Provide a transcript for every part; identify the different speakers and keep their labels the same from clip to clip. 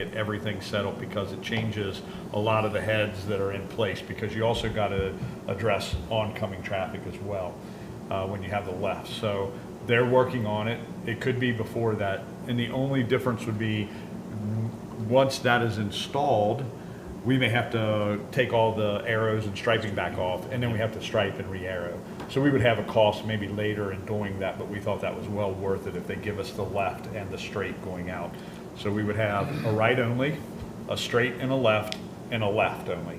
Speaker 1: get everything settled, because it changes a lot of the heads that are in place, because you also got to address oncoming traffic as well when you have the left. So they're working on it. It could be before that. And the only difference would be once that is installed, we may have to take all the arrows and striping back off, and then we have to stripe and re-arrow. So we would have a cost maybe later in doing that, but we thought that was well worth it if they give us the left and the straight going out. So we would have a right only, a straight and a left only.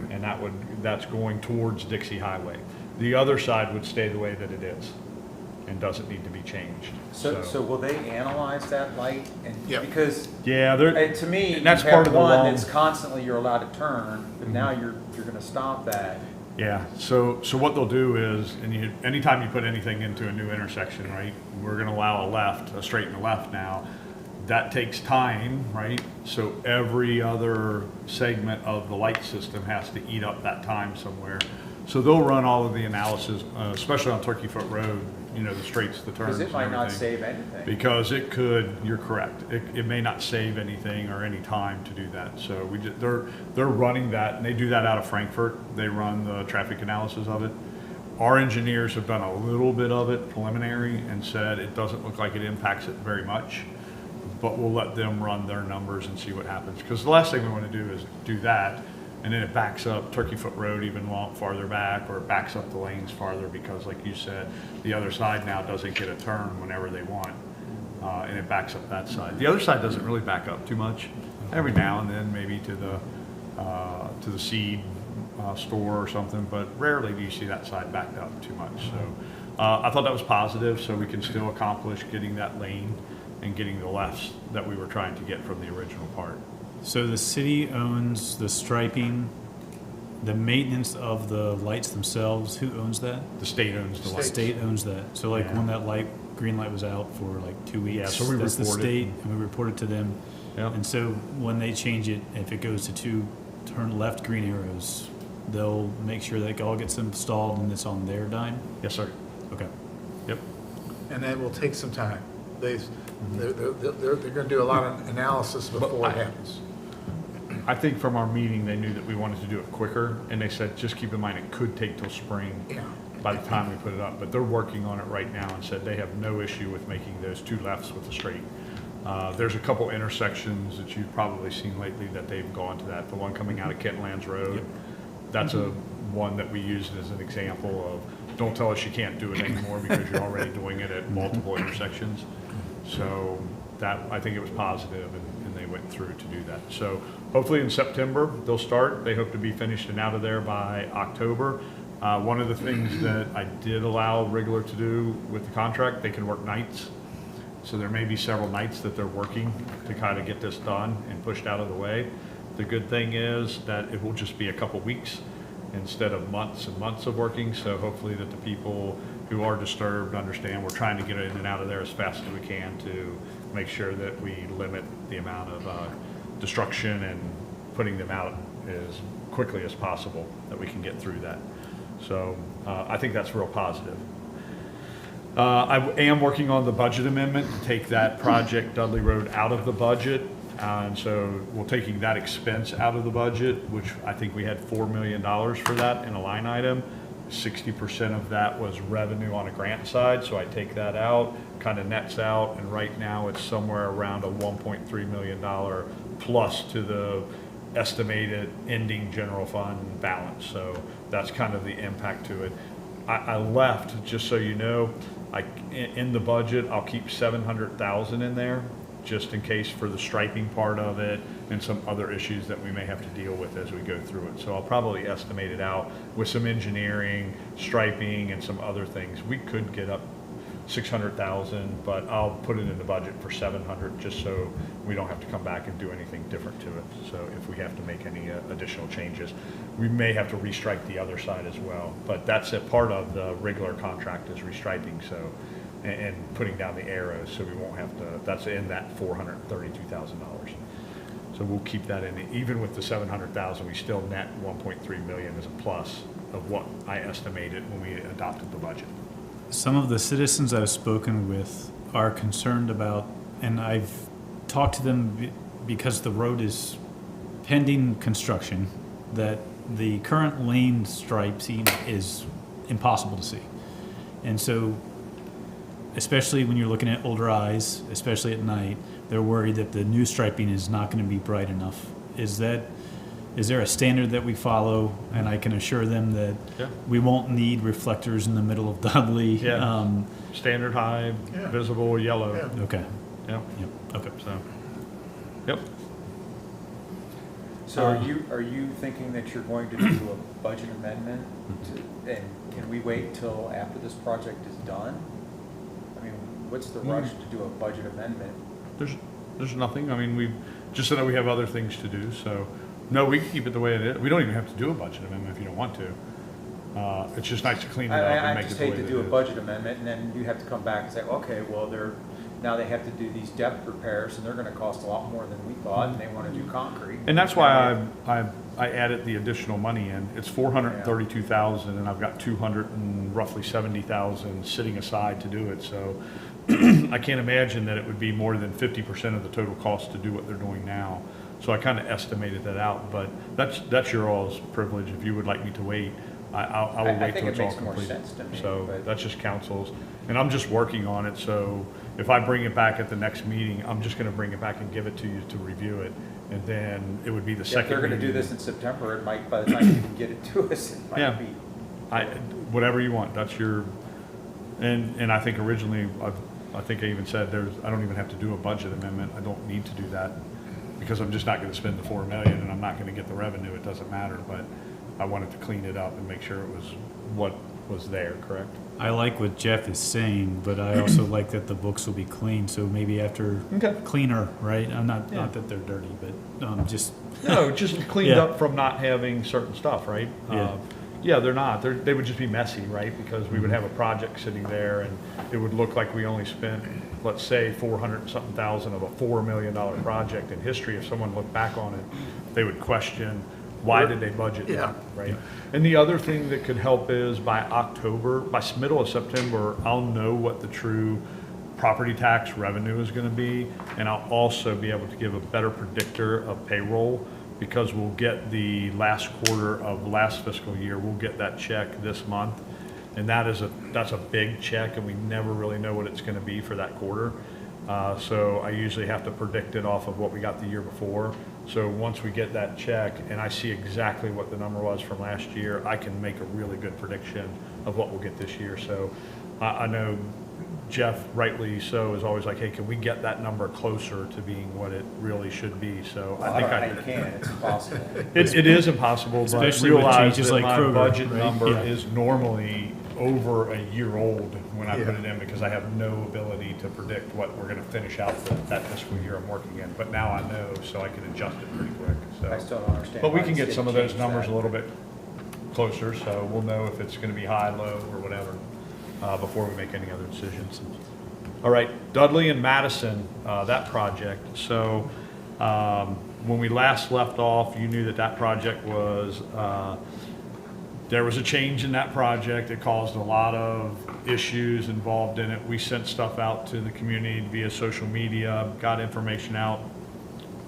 Speaker 1: And that's going towards Dixie Highway. The other side would stay the way that it is and doesn't need to be changed.
Speaker 2: So will they analyze that light? And
Speaker 3: Yeah.
Speaker 2: Because
Speaker 1: Yeah,
Speaker 2: to me, you
Speaker 1: that's
Speaker 2: have
Speaker 1: part of the
Speaker 2: one
Speaker 1: long.
Speaker 2: that's constantly you're allowed to turn, but now you're going to stop that.
Speaker 1: Yeah, so what they'll do is, anytime you put anything into a new intersection, right, we're gonna allow a straight and a left now. That takes time, right? So every other segment of the light system has to eat up that time somewhere. So they'll run all of the analysis, especially on Turkey Foot Road, the straights, the turns,
Speaker 2: Because it
Speaker 1: and
Speaker 2: might not
Speaker 1: everything.
Speaker 2: save anything.
Speaker 1: Because it could, you're correct. It may not save anything or any time to do that. So they're running that, and they do that out of Frankfurt. They run the traffic analysis of it. Our engineers have done a little bit of it preliminary and said it doesn't look like it impacts it very much, but we'll let them run their numbers and see what happens. Because the last thing we want to do is do that, and then it backs up Turkey Foot Road even farther back, or it backs up the lanes farther, because like you said, the other side now doesn't get a turn whenever they want, and it backs up that side. The other side doesn't really back up too much. Every now and then, maybe to the seed store or something, but rarely do you see that side backed up too much. So I thought that was positive, so we can still accomplish getting that lane and getting the lefts that we were trying to get from the original part.
Speaker 4: So the city owns the striping, the maintenance of the lights themselves. Who owns that?
Speaker 1: The state owns the
Speaker 4: The
Speaker 1: lights.
Speaker 4: state owns that. So like
Speaker 1: Yeah.
Speaker 4: when that green light was out for like 2 weeks,
Speaker 1: Yeah, so we
Speaker 4: that's the
Speaker 1: reported.
Speaker 4: state, and we report it to them.
Speaker 1: Yep.
Speaker 4: And so when they change it, if it goes to 2 turn left green arrows, they'll make sure that it all gets installed and it's on their dime.
Speaker 1: Yes, sir.
Speaker 4: Okay.
Speaker 1: Yep.
Speaker 3: And that will take some time. They're gonna do a lot of analysis before it happens.
Speaker 1: I think from our meeting, they knew that we wanted to do it quicker, and they said, just keep in mind, it could take till spring
Speaker 3: Yeah.
Speaker 1: by the time we put it up. But they're working on it right now and said they have no issue with making those 2 lefts with the straight. There's a couple intersections that you've probably seen lately that they've gone to that. The one coming out of Kentlands Road, that's a one that we used as an example of, don't tell us you can't do it anymore because you're already doing it at multiple intersections. So that, I think it was positive, and they went through to do that. So hopefully in September, they'll start. They hope to be finished and out of there by October. One of the things that I did allow Wriggler to do with the contract, they can work nights. So there may be several nights that they're working to kind of get this done and pushed out of the way. The good thing is that it will just be a couple weeks instead of months and months of working. So hopefully that the people who are disturbed understand we're trying to get in and out of there as fast as we can to make sure that we limit the amount of destruction and putting them out as quickly as possible, that we can get through that. So I think that's real positive. I am working on the budget amendment to take that project Dudley Road out of the budget. And so we're taking that expense out of the budget, which I think we had $4 million for that in a line item. 60% of that was revenue on a grant side, so I take that out, kind of nets out, and right now it's somewhere around a $1.3 million plus to the estimated ending general fund balance. So that's kind of the impact to it. I left, just so you know, in the budget, I'll keep 700,000 in there, just in case for the striping part of it and some other issues that we may have to deal with as we go through it. So I'll probably estimate it out with some engineering, striping, and some other things. We could get up 600,000, but I'll put it in the budget for 700 just so we don't have to come back and do anything different to it. So if we have to make any additional changes, we may have to restripe the other side as well. But that's a part of the regular contract is restriping, so and putting down the arrows, so we won't have to. That's in that $432,000. So we'll keep that in. Even with the 700,000, we still net 1.3 million as a plus of what I estimated when we adopted the budget.
Speaker 4: Some of the citizens I've spoken with are concerned about, and I've talked to them because the road is pending construction, that the current lane striping is impossible to see. And so, especially when you're looking at older eyes, especially at night, they're worried that the new striping is not going to be bright enough. Is there a standard that we follow? And I can assure them that
Speaker 1: Yeah.
Speaker 4: we won't need reflectors in the middle of Dudley.
Speaker 1: Yeah. Standard high,
Speaker 3: Yeah.
Speaker 1: visible, yellow.
Speaker 3: Yeah.
Speaker 4: Okay.
Speaker 1: Yep.
Speaker 4: Yep. Okay.
Speaker 1: So, yep.
Speaker 2: So are you thinking that you're going to do a budget amendment? And can we wait till after this project is done? I mean, what's the rush to do a budget amendment?
Speaker 1: There's nothing. I mean, we just said that we have other things to do. So, no, we can keep it the way it is. We don't even have to do a budget amendment if you don't want to. It's just nice to clean it up and
Speaker 2: I
Speaker 1: make it
Speaker 2: just
Speaker 1: the way
Speaker 2: hate to
Speaker 1: that
Speaker 2: do a
Speaker 1: it is.
Speaker 2: budget amendment, and then you have to come back and say, okay, well, now they have to do these depth repairs, and they're gonna cost a lot more than we thought, and they wanna do concrete.
Speaker 1: And that's why I added the additional money in. It's 432,000, and I've got 200 and roughly 70,000 sitting aside to do it. So I can't imagine that it would be more than 50% of the total cost to do what they're doing now. So I kind of estimated that out, but that's your all's privilege. If you would like me to wait, I will
Speaker 2: I
Speaker 1: wait
Speaker 2: think
Speaker 1: till
Speaker 2: it
Speaker 1: it's all
Speaker 2: makes more
Speaker 1: complete.
Speaker 2: sense to me,
Speaker 1: So
Speaker 2: but-
Speaker 1: that's just council's, and I'm just working on it. So if I bring it back at the next meeting, I'm just going to bring it back and give it to you to review it, and then it would be the
Speaker 2: If
Speaker 1: second.
Speaker 2: they're gonna do
Speaker 1: meeting.
Speaker 2: this in September, it might, by the time you can get it to us, it
Speaker 1: Yeah.
Speaker 2: might be.
Speaker 1: Whatever you want, that's your, and I think originally, I think I even said I don't even have to do a budget amendment. I don't need to do that because I'm just not gonna spend the 4 million and I'm not gonna get the revenue. It doesn't matter, but I wanted to clean it up and make sure it was what was there, correct?
Speaker 4: I like what Jeff is saying, but I also like that the books will be clean. So maybe after
Speaker 1: Okay.
Speaker 4: cleaner, right? I'm not
Speaker 1: Yeah.
Speaker 4: not that they're dirty, but just
Speaker 1: No, just cleaned
Speaker 4: Yeah.
Speaker 1: up from not having certain stuff, right?
Speaker 4: Yeah.
Speaker 1: Yeah, they're not. They would just be messy, right? Because we
Speaker 4: Mm-hmm.
Speaker 1: would have a project sitting there and it would look like we only spent, let's say, 400 and something thousand of a $4 million project in history. If someone looked back on it, they would question, why did they budget
Speaker 3: Yeah.
Speaker 1: that, right? And the other thing that could help is by middle of September, I'll know what the true property tax revenue is gonna be, and I'll also be able to give a better predictor of payroll, because we'll get the last quarter of last fiscal year, we'll get that check this month, and that's a big check, and we never really know what it's gonna be for that quarter. So I usually have to predict it off of what we got the year before. So once we get that check and I see exactly what the number was from last year, I can make a really good prediction of what we'll get this year. So I know Jeff, rightly so, is always like, hey, can we get that number closer to being what it really should be? So I think
Speaker 2: don't know how you can, it's impossible.
Speaker 1: it is impossible, but
Speaker 4: Especially with
Speaker 1: realize
Speaker 4: changes
Speaker 1: that
Speaker 4: like
Speaker 1: my
Speaker 4: Kroger,
Speaker 1: budget
Speaker 4: right?
Speaker 1: number
Speaker 4: Yeah.
Speaker 1: is normally over a year old when I put
Speaker 3: Yeah.
Speaker 1: it in, because I have no ability to predict what we're gonna finish out that fiscal year I'm working in. But now I know, so I can adjust it pretty quick,
Speaker 2: I
Speaker 1: so.
Speaker 2: still don't understand.
Speaker 1: But we
Speaker 2: why
Speaker 1: can
Speaker 2: the
Speaker 1: get
Speaker 2: state
Speaker 1: some of those
Speaker 2: changed
Speaker 1: numbers
Speaker 2: that.
Speaker 1: a little bit closer, so we'll know if it's gonna be high, low, or whatever, before we make any other decisions. All right, Dudley and Madison, that project. So when we last left off, you knew that project was, there was a change in that project. It caused a lot of issues involved in it. We sent stuff out to the community via social media, got information out,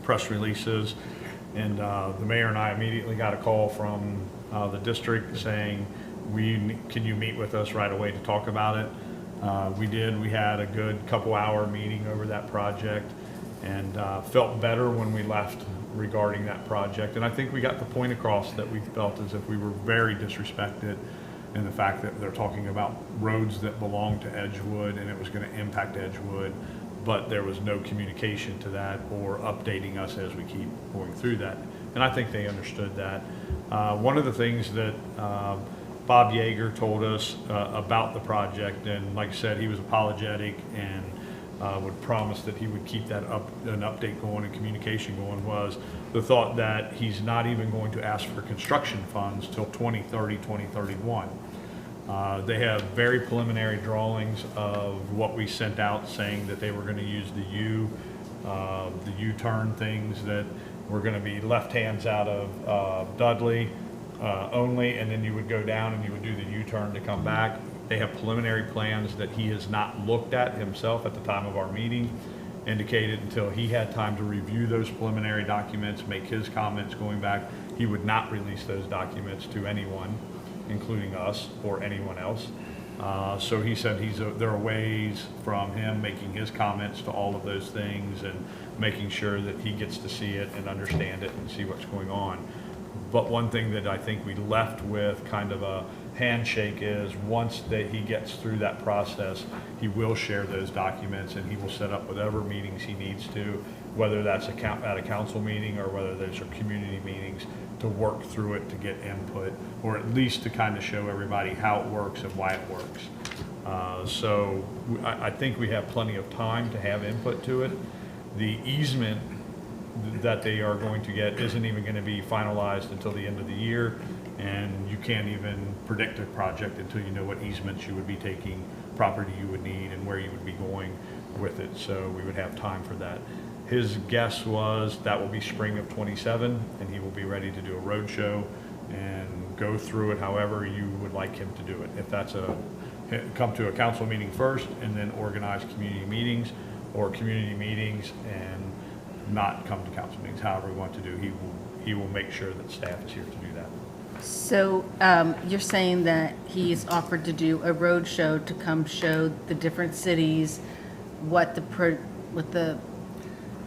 Speaker 1: press releases, and the mayor and I immediately got a call from the district saying, can you meet with us right away to talk about it? We did. We had a good couple-hour meeting over that project and felt better when we left regarding that project. And I think we got the point across that we felt as if we were very disrespected in the fact that they're talking about roads that belong to Edgewood and it was going to impact Edgewood, but there was no communication to that or updating us as we keep going through that. And I think they understood that. One of the things that Bob Yeager told us about the project, and like I said, he was apologetic and would promise that he would keep that an update going and communication going, was the thought that he's not even going to ask for construction funds till 2030, 2031. They have very preliminary drawings of what we sent out saying that they were going to use the U-turn things that were going to be left hands out of Dudley only, and then you would go down and you would do the U-turn to come back. They have preliminary plans that he has not looked at himself at the time of our meeting, indicated until he had time to review those preliminary documents, make his comments going back, he would not release those documents to anyone, including us or anyone else. So he said there are ways from him making his comments to all of those things and making sure that he gets to see it and understand it and see what's going on. But one thing that I think we left with kind of a handshake is once that he gets through that process, he will share those documents and he will set up whatever meetings he needs to, whether that's at a council meeting or whether those are community meetings, to work through it to get input, or at least to kind of show everybody how it works and why it works. So I think we have plenty of time to have input to it. The easement that they are going to get isn't even going to be finalized until the end of the year, and you can't even predict a project until you know what easements you would be taking, property you would need, and where you would be going with it. So we would have time for that. His guess was that will be spring of '27, and he will be ready to do a road show and go through it however you would like him to do it. If that's come to a council meeting first and then organize community meetings, or community meetings and not come to council meetings, however we want to do, he will make sure that staff is here to do that.
Speaker 5: So you're saying that he's offered to do a road show to come show the different cities what the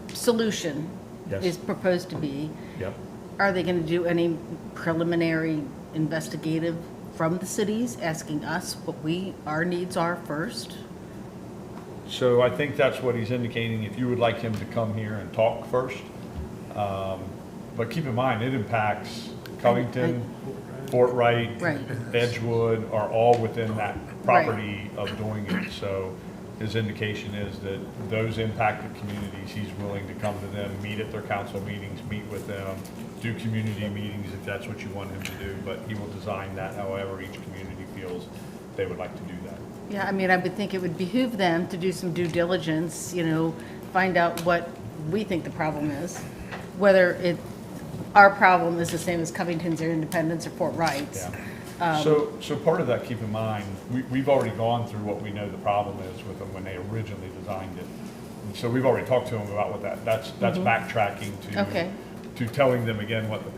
Speaker 5: solution
Speaker 1: Yes.
Speaker 5: is proposed to be.
Speaker 1: Yep.
Speaker 5: Are they going to do any preliminary investigative from the cities, asking us what our needs are first?
Speaker 1: So I think that's what he's indicating, if you would like him to come here and talk first. But keep in mind, it impacts Covington, Fort Wright,
Speaker 5: Right.
Speaker 1: Edgewood are all within that property of doing it. So his indication is that those impacted communities, he's willing to come to them, meet at their council meetings, meet with them, do community meetings if that's what you want him to do, but he will design that however each community feels they would like to do that.
Speaker 5: Yeah, I mean, I would think it would behoove them to do some due diligence, find out what we think the problem is, whether our problem is the same as Covington's or Independence or Fort Wright's.
Speaker 1: Yeah. So part of that, keep in mind, we've already gone through what we know the problem is with them when they originally designed it. And so we've already talked to them about what that's backtracking
Speaker 5: Okay.
Speaker 1: to telling them again what the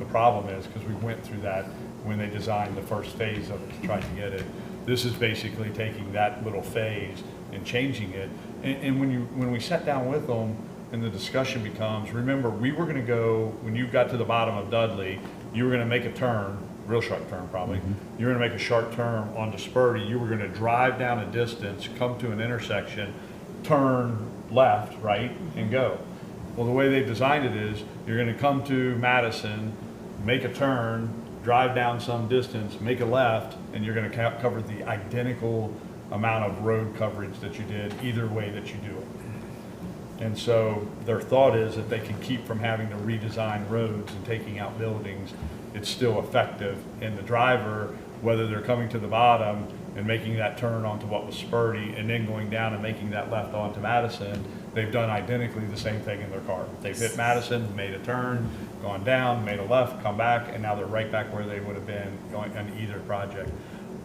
Speaker 1: problem is, because we went through that when they designed the first phase of it to try to get it. This is basically taking that little phase and changing it. And when we sat down with them and the discussion becomes, remember, we were gonna go, when you got to the bottom of Dudley, you were gonna make a turn, real sharp turn probably. You were gonna make a sharp turn onto Spurdy. You were gonna drive down a distance, come to an intersection, turn left, right, and go. Well, the way they designed it is, you're gonna come to Madison, make a turn, drive down some distance, make a left, and you're gonna cover the identical amount of road coverage that you did either way that you do it. And so their thought is that they can keep from having to redesign roads and taking out buildings, it's still effective. And the driver, whether they're coming to the bottom and making that turn onto what was Spurdy and then going down and making that left onto Madison, they've done identically the same thing in their car. They've hit Madison, made a turn, gone down, made a left, come back, and now they're right back where they would have been going on either project.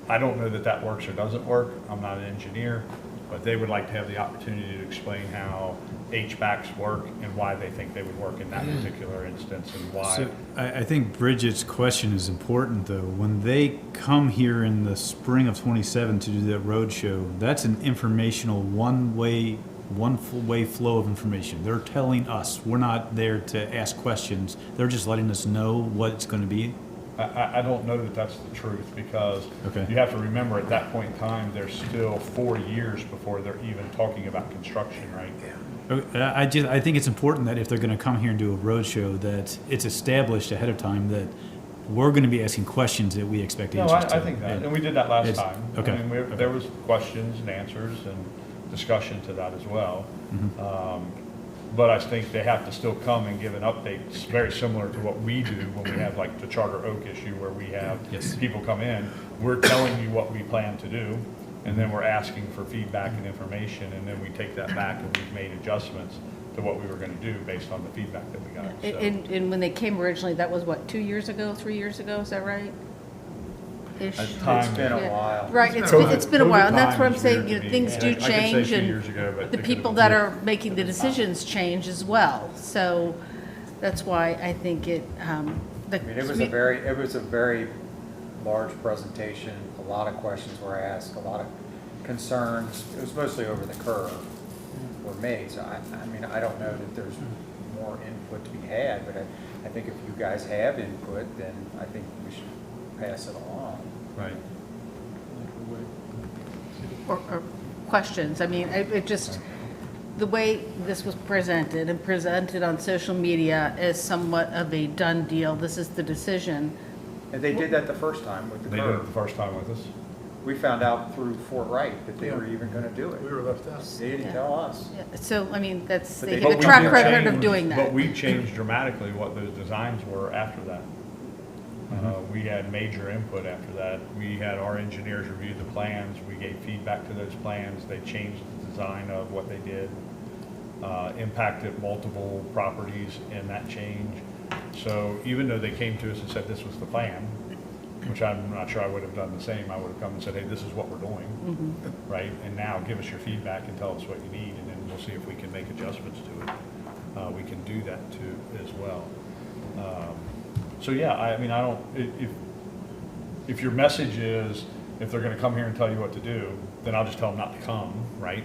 Speaker 1: I don't know that that works or doesn't work. I'm not an engineer, but they would like to have the opportunity to explain how HVACs work and why they think they would work in that particular instance and why.
Speaker 4: So I think Bridget's question is important, though. When they come here in the spring of '27 to do that road show, that's an informational one-way flow of information. They're telling us. We're not there to ask questions. They're just letting us know what it's going to be.
Speaker 1: I don't know that that's the truth, because
Speaker 4: Okay.
Speaker 1: you have to remember at that point in time, there's still 4 years before they're even talking about construction, right?
Speaker 4: I think it's important that if they're going to come here and do a road show, that it's established ahead of time that we're going to be asking questions that we expect
Speaker 1: No,
Speaker 4: answers to.
Speaker 1: I think that, and we did that last
Speaker 4: It's-
Speaker 1: time.
Speaker 4: okay,
Speaker 1: I mean,
Speaker 4: okay.
Speaker 1: there was questions and answers and discussion to that as well.
Speaker 4: Mm-hmm.
Speaker 1: But I think they have to still come and give an update. It's very similar to what we do when we have like the Charter Oak issue where we have
Speaker 4: Yes.
Speaker 1: people come in. We're telling you what we plan to do, and then we're asking for feedback and information, and then we take that back and we've made adjustments to what we were gonna do based on the feedback that we got. So,
Speaker 5: And when they came originally, that was what, 2 years ago, 3 years ago, is that right? ish.
Speaker 1: At time,
Speaker 2: It's been a
Speaker 5: Yeah.
Speaker 2: while.
Speaker 5: Right, it's been a while, and that's what I'm saying, you know, things do change, and the people that are making the decisions change as well. So that's why I think it,
Speaker 2: I mean, it was a very large presentation, a lot of questions were asked, a lot of concerns. It was mostly over the curve were made, so I mean, I don't know that there's more input to be had, but I think if you guys have input, then I think we should pass it along.
Speaker 1: Right.
Speaker 5: or questions. I mean, it just, the way this was presented and presented on social media is somewhat of a done deal. This is the decision.
Speaker 2: And they did that the first time with the
Speaker 1: They did it the
Speaker 2: curve.
Speaker 1: first time with us.
Speaker 2: We found out through Fort Wright that they
Speaker 3: Yeah.
Speaker 2: were even gonna do
Speaker 3: We
Speaker 2: it.
Speaker 3: were left out.
Speaker 2: They didn't
Speaker 5: Yeah.
Speaker 2: tell us.
Speaker 5: Yeah, so, I mean, that's,
Speaker 2: But
Speaker 5: they
Speaker 2: they
Speaker 5: have a
Speaker 2: did
Speaker 5: track
Speaker 2: change-
Speaker 5: record of doing that.
Speaker 1: But we changed dramatically what those designs were after that. We had major input after that. We had our engineers review the plans, we gave feedback to those plans, they changed the design of what they did, impacted multiple properties in that change. So even though they came to us and said this was the plan, which I'm not sure I would have done the same, I would have come and said, hey, this is what we're doing, right? And now give us your feedback and tell us what you need, and then we'll see if we can make adjustments to it. We can do that too as well. So yeah, I mean, I don't, if your message is, if they're gonna come here and tell you what to do, then I'll just tell them not to come, right?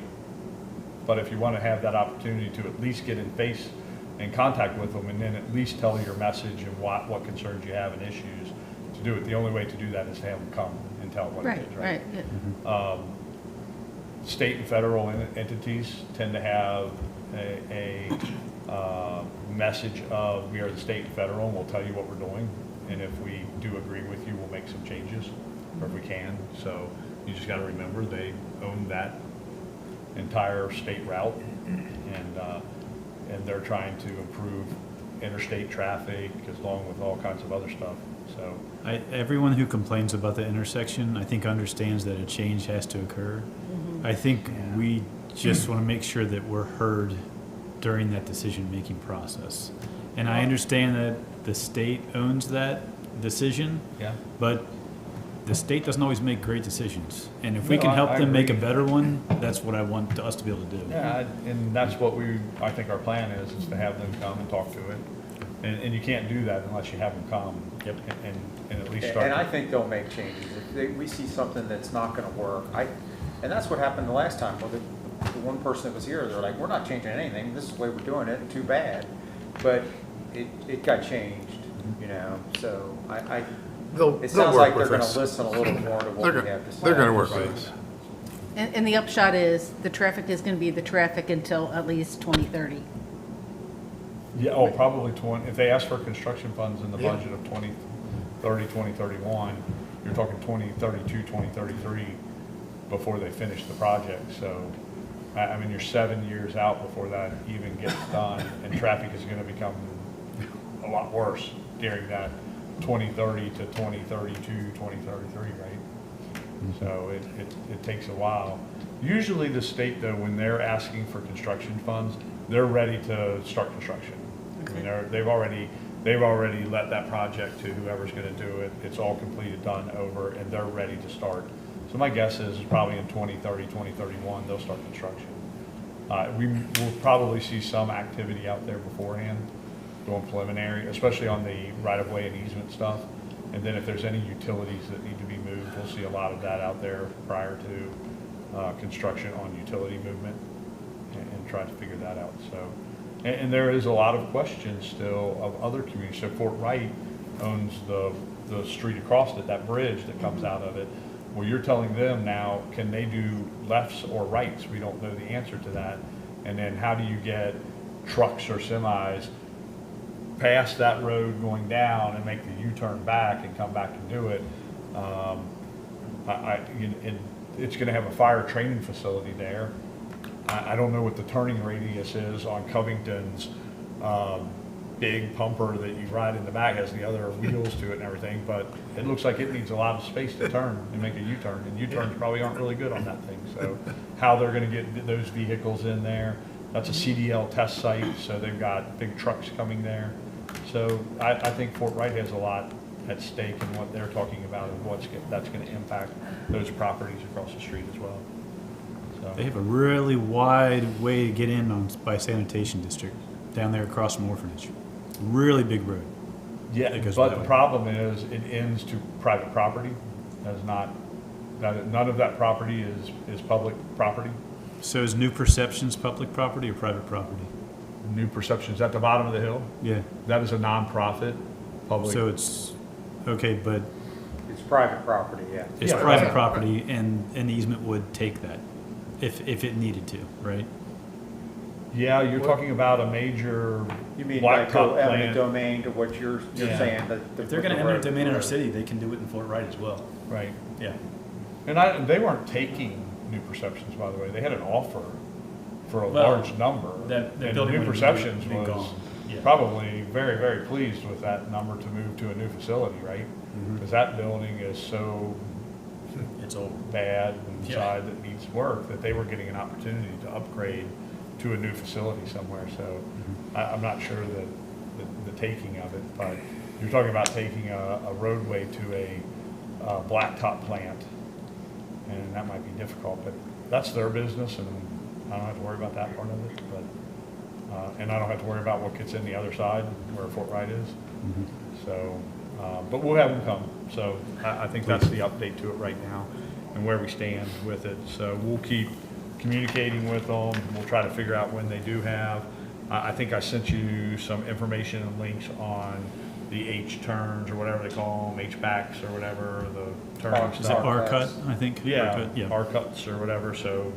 Speaker 1: But if you wanna have that opportunity to at least get in contact with them, and then at least tell your message and what concerns you have and issues, to do it, the only way to do that is to have them come and tell what it
Speaker 5: Right,
Speaker 1: is, right?
Speaker 5: right, yeah.
Speaker 1: State and federal entities tend to have a message of, we are the state and federal, and we'll tell you what we're doing. And if we do agree with you, we'll make some changes, or if we can. So you just gotta remember, they own that entire state route, and they're trying to improve interstate traffic, along with all kinds of other stuff, so.
Speaker 4: Everyone who complains about the intersection, I think understands that a change has to occur. I think we just want to make sure that we're heard during that decision-making process. And I understand that the state owns that decision,
Speaker 1: Yeah.
Speaker 4: but the state doesn't always make great decisions. And if we
Speaker 1: No,
Speaker 4: can
Speaker 1: I
Speaker 4: help them make a
Speaker 1: agree.
Speaker 4: better one, that's what I want us to be able to do.
Speaker 1: Yeah, and that's what I think our plan is to have them come and talk to it. And you can't do that unless you have them come.
Speaker 4: Yep.
Speaker 1: And at least start.
Speaker 2: And I think they'll make changes. If we see something that's not gonna work, and that's what happened the last time. Well, the one person that was here, they're like, we're not changing anything, this is the way we're doing it, too bad. But it got changed, you know, so
Speaker 3: They'll
Speaker 2: it sounds
Speaker 3: work
Speaker 2: like they're
Speaker 3: with
Speaker 2: gonna
Speaker 3: us.
Speaker 2: listen a little more to
Speaker 3: They're
Speaker 2: what we
Speaker 3: gonna,
Speaker 2: have to say.
Speaker 3: they're gonna work with us.
Speaker 5: And the upshot is, the traffic is gonna be the traffic until at least 2030.
Speaker 1: Yeah, oh, probably 20, if they ask for construction funds in the
Speaker 3: Yeah.
Speaker 1: budget of 2030, 2031, you're talking 2032, 2033 before they finish the project. So, I mean, you're 7 years out before that even gets done, and traffic is gonna become a lot worse during that 2030 to 2032, 2033, right? So it takes a while. Usually the state though, when they're asking for construction funds, they're ready to start construction. I mean, they've already let that project to whoever's gonna do it. It's all completed, done, over, and they're ready to start. So my guess is probably in 2030, 2031, they'll start construction. We will probably see some activity out there beforehand, doing preliminary, especially on the right-of-way and easement stuff. And then if there's any utilities that need to be moved, we'll see a lot of that out there prior to construction on utility movement, and try to figure that out. So, and there is a lot of questions still of other communities. So Fort Wright owns the street across it, that bridge that comes out of it. Well, you're telling them now, can they do lefts or rights? We don't know the answer to that. And then how do you get trucks or semis past that road going down and make the U-turn back and come back and do it? It's gonna have a fire training facility there. I don't know what the turning radius is on Covington's big pumper that you ride in the back, has the other wheels to it and everything, but it looks like it needs a lot of space to turn and make a U-turn, and U-turns probably aren't really good on that thing. So how they're gonna get those vehicles in there, that's a CDL test site, so they've got big trucks coming there. So I think Fort Wright has a lot at stake and what they're talking about and that's going to impact those properties across the street as well. So,
Speaker 4: They have a really wide way to get in by sanitation district down there across from Orphanage. Really big road.
Speaker 1: yeah,
Speaker 4: It goes
Speaker 1: but
Speaker 4: that
Speaker 1: the
Speaker 4: way.
Speaker 1: problem is it ends to private property. That's not, none of that property is public property.
Speaker 4: So is New Perceptions public property or private property?
Speaker 1: New Perceptions at the bottom of the hill.
Speaker 4: Yeah.
Speaker 1: That is a nonprofit, public.
Speaker 4: So it's, okay, but
Speaker 2: It's private property, yeah.
Speaker 4: it's
Speaker 1: Yeah,
Speaker 4: private
Speaker 1: right.
Speaker 4: property and an easement would take that if it needed to, right?
Speaker 1: Yeah, you're talking about a major
Speaker 2: You mean like
Speaker 1: blacktop
Speaker 2: eminent
Speaker 1: plant.
Speaker 2: domain to what you're
Speaker 1: Yeah.
Speaker 2: saying?
Speaker 4: If they're gonna eminent domain in our city, they can do it in Fort Wright as well.
Speaker 1: Right.
Speaker 4: Yeah.
Speaker 1: And they weren't taking New Perceptions, by the way. They had an offer for a
Speaker 4: Well,
Speaker 1: large number.
Speaker 4: that
Speaker 1: And
Speaker 4: building
Speaker 1: New
Speaker 4: would have
Speaker 1: Perceptions
Speaker 4: been
Speaker 1: was
Speaker 4: gone. Yeah.
Speaker 1: probably very, very pleased with that number to move to a new facility, right?
Speaker 4: Mm-hmm.
Speaker 1: Because that building is so
Speaker 4: It's old.
Speaker 1: bad
Speaker 4: Yeah.
Speaker 1: inside that needs work, that they were getting an opportunity to upgrade to a new facility somewhere. So
Speaker 4: Mm-hmm.
Speaker 1: I'm not sure that the taking of it, but you're talking about taking a roadway to a blacktop plant, and that might be difficult, but that's their business, and I don't have to worry about that part of it, but, and I don't have to worry about what gets in the other side where Fort Wright is. So, but we'll have them come. So I think that's the update to it right now and where we stand with it. So we'll keep communicating with them. We'll try to figure out when they do have. I think I sent you some information and links on the H turns or whatever they call them, H backs or whatever, the turning
Speaker 2: Arcs.
Speaker 4: Is it
Speaker 1: stuff.
Speaker 4: R-cut, I think?
Speaker 1: Yeah,
Speaker 4: R-cut, yeah.
Speaker 1: R cuts or whatever, so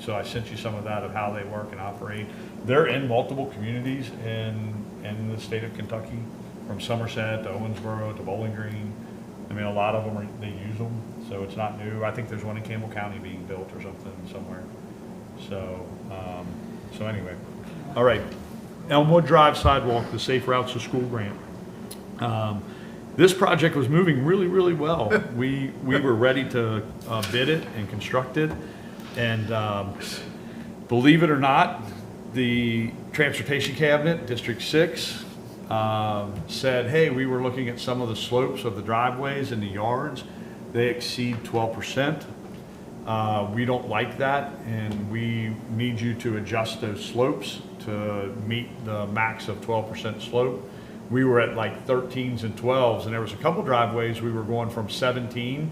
Speaker 1: I sent you some of that of how they work and operate. They're in multiple communities in the state of Kentucky, from Somerset to Owensboro to Bowling Green. I mean, a lot of them they use them, so it's not new. I think there's one in Campbell County being built or something somewhere. So, so anyway, all right. Elmwood Drive sidewalk, the Safe Routes to School grant. This project was moving really, really well. We were ready to bid it and construct it. And believe it or not, the Transportation Cabinet, District 6, said, hey, we were looking at some of the slopes of the driveways and the yards. They exceed 12%. We don't like that, and we need you to adjust those slopes to meet the max of 12% slope. We were at like 13s and 12s, and there was a couple driveways we were going from 17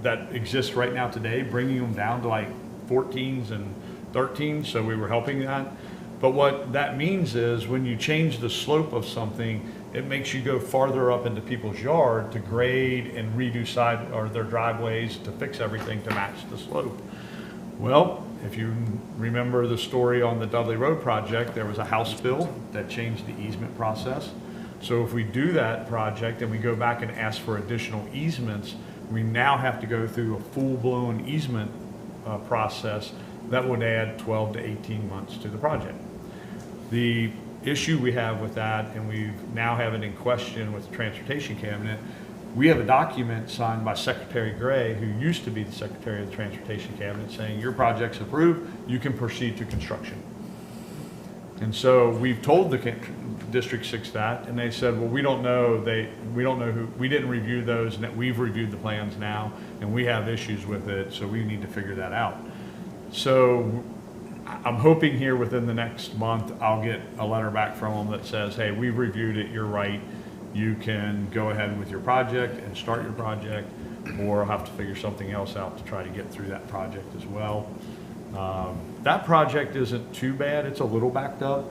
Speaker 1: that exist right now today, bringing them down to like 14s and 13s, so we were helping that. But what that means is when you change the slope of something, it makes you go farther up into people's yard to grade and redo side or their driveways to fix everything to match the slope. Well, if you remember the story on the Dudley Road project, there was a House bill that changed the easement process. So if we do that project and we go back and ask for additional easements, we now have to go through a full-blown easement process that would add 12 to 18 months to the project. The issue we have with that, and we now have it in question with the Transportation Cabinet, we have a document signed by Secretary Gray, who used to be the Secretary of the Transportation Cabinet, saying your project's approved, you can proceed to construction. And so we've told the District 6 that, and they said, well, we don't know we didn't review those, and that we've reviewed the plans now, and we have issues with it, so we need to figure that out. So I'm hoping here within the next month, I'll get a letter back from them that says, hey, we've reviewed it, you're right, you can go ahead with your project and start your project, or I'll have to figure something else out to try to get through that project as well. That project isn't too bad, it's a little backed up,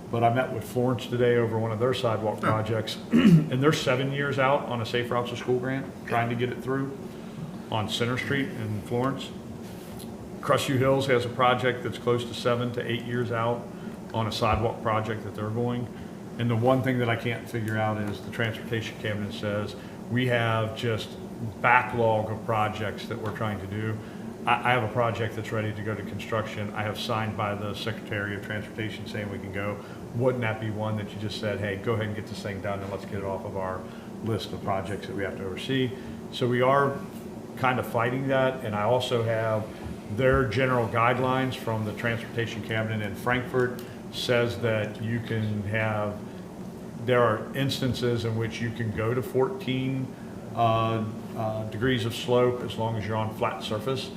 Speaker 1: but I met with Florence today over one of their sidewalk projects, and they're 7 years out on a Safe Routes to School grant, trying to get it through on Center Street in Florence. Crestview Hills has a project that's close to 7 to 8 years out on a sidewalk project that they're going. And the one thing that I can't figure out is the Transportation Cabinet says we have just backlog of projects that we're trying to do. I have a project that's ready to go to construction. I have signed by the Secretary of Transportation saying we can go. Wouldn't that be one that you just said, hey, go ahead and get this thing done and let's get it off of our list of projects that we have to oversee? So we are kind of fighting that, and I also have their general guidelines from the Transportation Cabinet in Frankfurt says that you can have, there are instances in which you can go to 14 degrees of slope as long as you're on flat surface.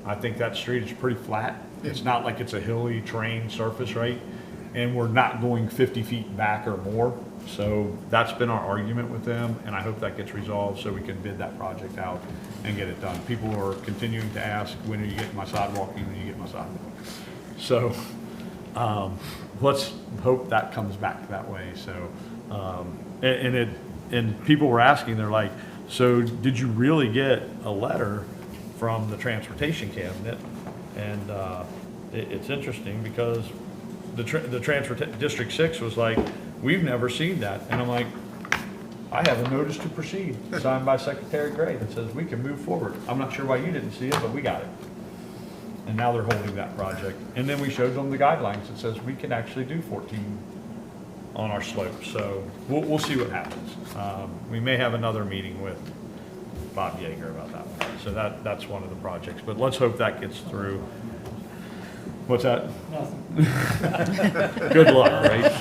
Speaker 1: I think that street is pretty flat. It's not like it's a hilly terrain surface, right? And we're not going 50 feet back or more. So that's been our argument with them, and I hope that gets resolved so we can bid that project out and get it done. People are continuing to ask, when are you getting my sidewalk? When are you getting my sidewalk? So let's hope that comes back that way. So, and people were asking, they're like, so did you really get a letter from the transportation cabinet? And it's interesting because the District 6 was like, we've never seen that. And I'm like, I have a notice to proceed signed by Secretary Gray that says we can move forward. I'm not sure why you didn't see it, but we got it. And now they're holding that project. And then we showed them the guidelines that says we can actually do 14 on our slope. So we'll see what happens. We may have another meeting with Bob Yeager about that one. So that's one of the projects. But let's hope that gets through. What's that?
Speaker 6: Nothing.
Speaker 1: Good luck, right?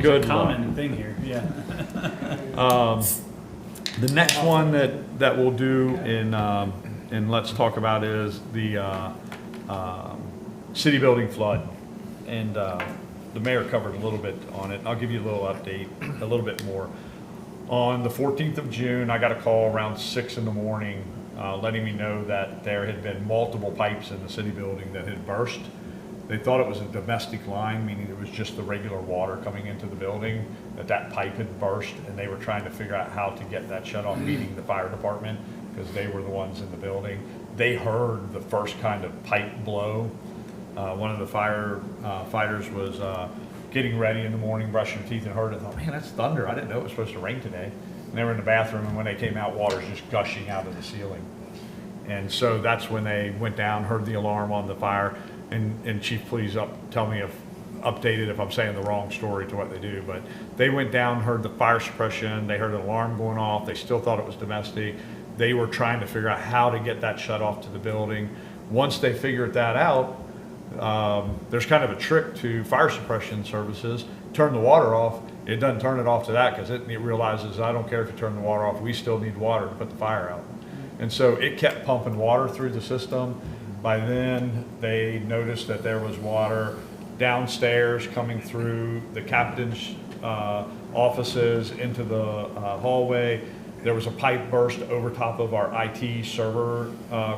Speaker 1: Good luck.
Speaker 4: Common thing here, yeah.
Speaker 1: The next one that we'll do and let's talk about is the city building flood. And the mayor covered a little bit on it. I'll give you a little update, a little bit more. On the 14th of June, I got a call around 6 in the morning letting me know that there had been multiple pipes in the city building that had burst. They thought it was a domestic line, meaning it was just the regular water coming into the building, that pipe had burst, and they were trying to figure out how to get that shut off, meeting the fire department, because they were the ones in the building. They heard the first kind of pipe blow. One of the fighters was getting ready in the morning, brushing teeth, and heard it. Thought, man, that's thunder. I didn't know it was supposed to rain today. And they were in the bathroom, and when they came out, water's just gushing out of the ceiling. And so that's when they went down, heard the alarm on the fire. And Chief, please tell me updated if I'm saying the wrong story to what they do. But they went down, heard the fire suppression. They heard an alarm going off. They still thought it was domestic. They were trying to figure out how to get that shut off to the building. Once they figured that out, there's kind of a trick to fire suppression services. Turn the water off. It doesn't turn it off to that because it realizes, I don't care if you turn the water off, we still need water to put the fire out. And so it kept pumping water through the system. By then, they noticed that there was water downstairs coming through the captain's offices into the hallway. There was a pipe burst over top of our IT server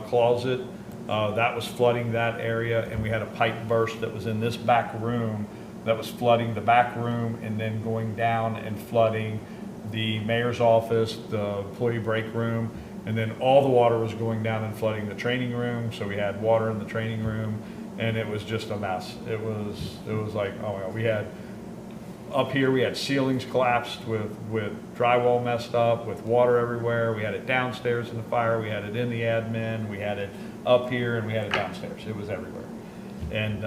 Speaker 1: closet. That was flooding that area, and we had a pipe burst that was in this back room that was flooding the back room and then going down and flooding the mayor's office, the employee break room, and then all the water was going down and flooding the training room. So we had water in the training room, and it was just a mess. It was like, oh my God. We had up here, we had ceilings collapsed with drywall messed up, with water everywhere. We had it downstairs in the fire. We had it in the admin. We had it up here, and we had it downstairs. It was everywhere. And